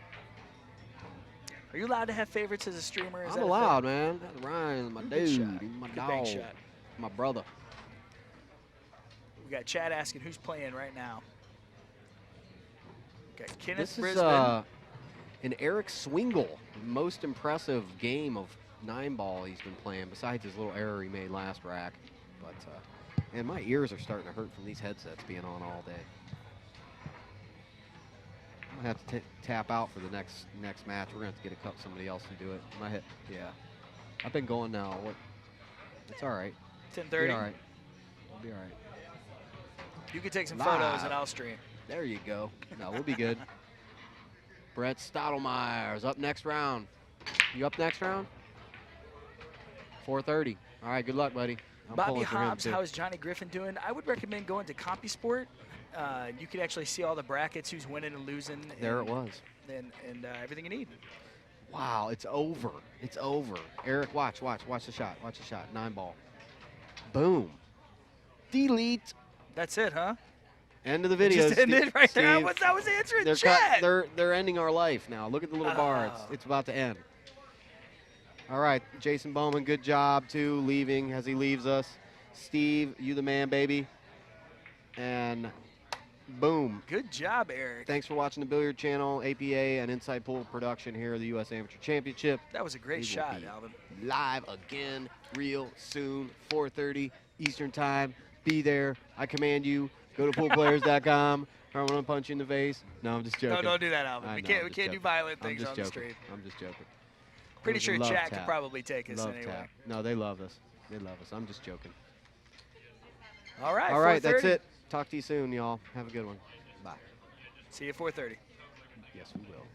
D: Are you allowed to have favorites as a streamer? Is
A: I'm
D: that a
A: allowed, man. Ryan's my
D: Good
A: dude.
D: shot.
A: He's my
D: Good
A: dog.
D: bank shot.
A: My brother.
D: We got Chad asking who's playing right now. Got Kenneth
A: This is
D: Brisbon.
A: an Eric Swingle, most impressive game of 9-ball he's been playing, besides his little error he made last rack. But and my ears are starting to hurt from these headsets being on all day. I'm gonna have to tap out for the next match. We're gonna have to get somebody else to do it. My head, yeah. I've been going now. What? It's all right.
D: 10:30.
A: Be all right. I'll be all right.
D: You can take some
A: Live.
D: photos and I'll stream.
A: There you go. No, we'll be good. Brett Stottlemeyer's up next round. You up next round? 4:30. All right, good luck, buddy. I'm
D: Bobby
A: pulling for him,
D: Hobbs,
A: too.
D: how is Johnny Griffin doing? I would recommend going to CompuSport. You could actually see all the brackets, who's winning and losing.
A: There it was.
D: And everything you need.
A: Wow, it's over. It's over. Eric, watch the shot. Watch the shot. 9-ball. Boom. Delete.
D: That's it, huh?
A: End of the video.
D: Just ended right there.
A: Steve.
D: I was answering
A: They're
D: chat.
A: they're ending our life now. Look at the little bar.
D: Oh.
A: It's about to end. All right, Jason Bowman, good job too, leaving as he leaves us. Steve, you the man, baby. And boom.
D: Good job, Eric.
A: Thanks for watching the Billiard Channel, APA, and Inside Pool production here at the U.S. Amateur Championship.
D: That was a great
A: We will
D: shot,
A: be
D: Alvin.
A: Live again, real soon, 4:30 Eastern Time. Be there. I command you. Go to poolplayers.com. I want to punch you in the face. No, I'm just joking.
D: No, don't do that, Alvin.
A: I
D: We
A: know,
D: can't.
A: I'm
D: We
A: just
D: can't do
A: joking.
D: violent
A: I'm
D: things
A: just
D: on the
A: joking.
D: stream.
A: I'm just joking.
D: Pretty sure
A: Love
D: chat could
A: tap.
D: probably take us
A: Love
D: anyway.
A: tap. No, they love us. They love us. I'm just joking.
D: All right.
A: All right, that's
D: 4:30.
A: it. Talk to you soon, y'all. Have a good one. Bye.
D: See you at 4:30.
A: Yes, we will.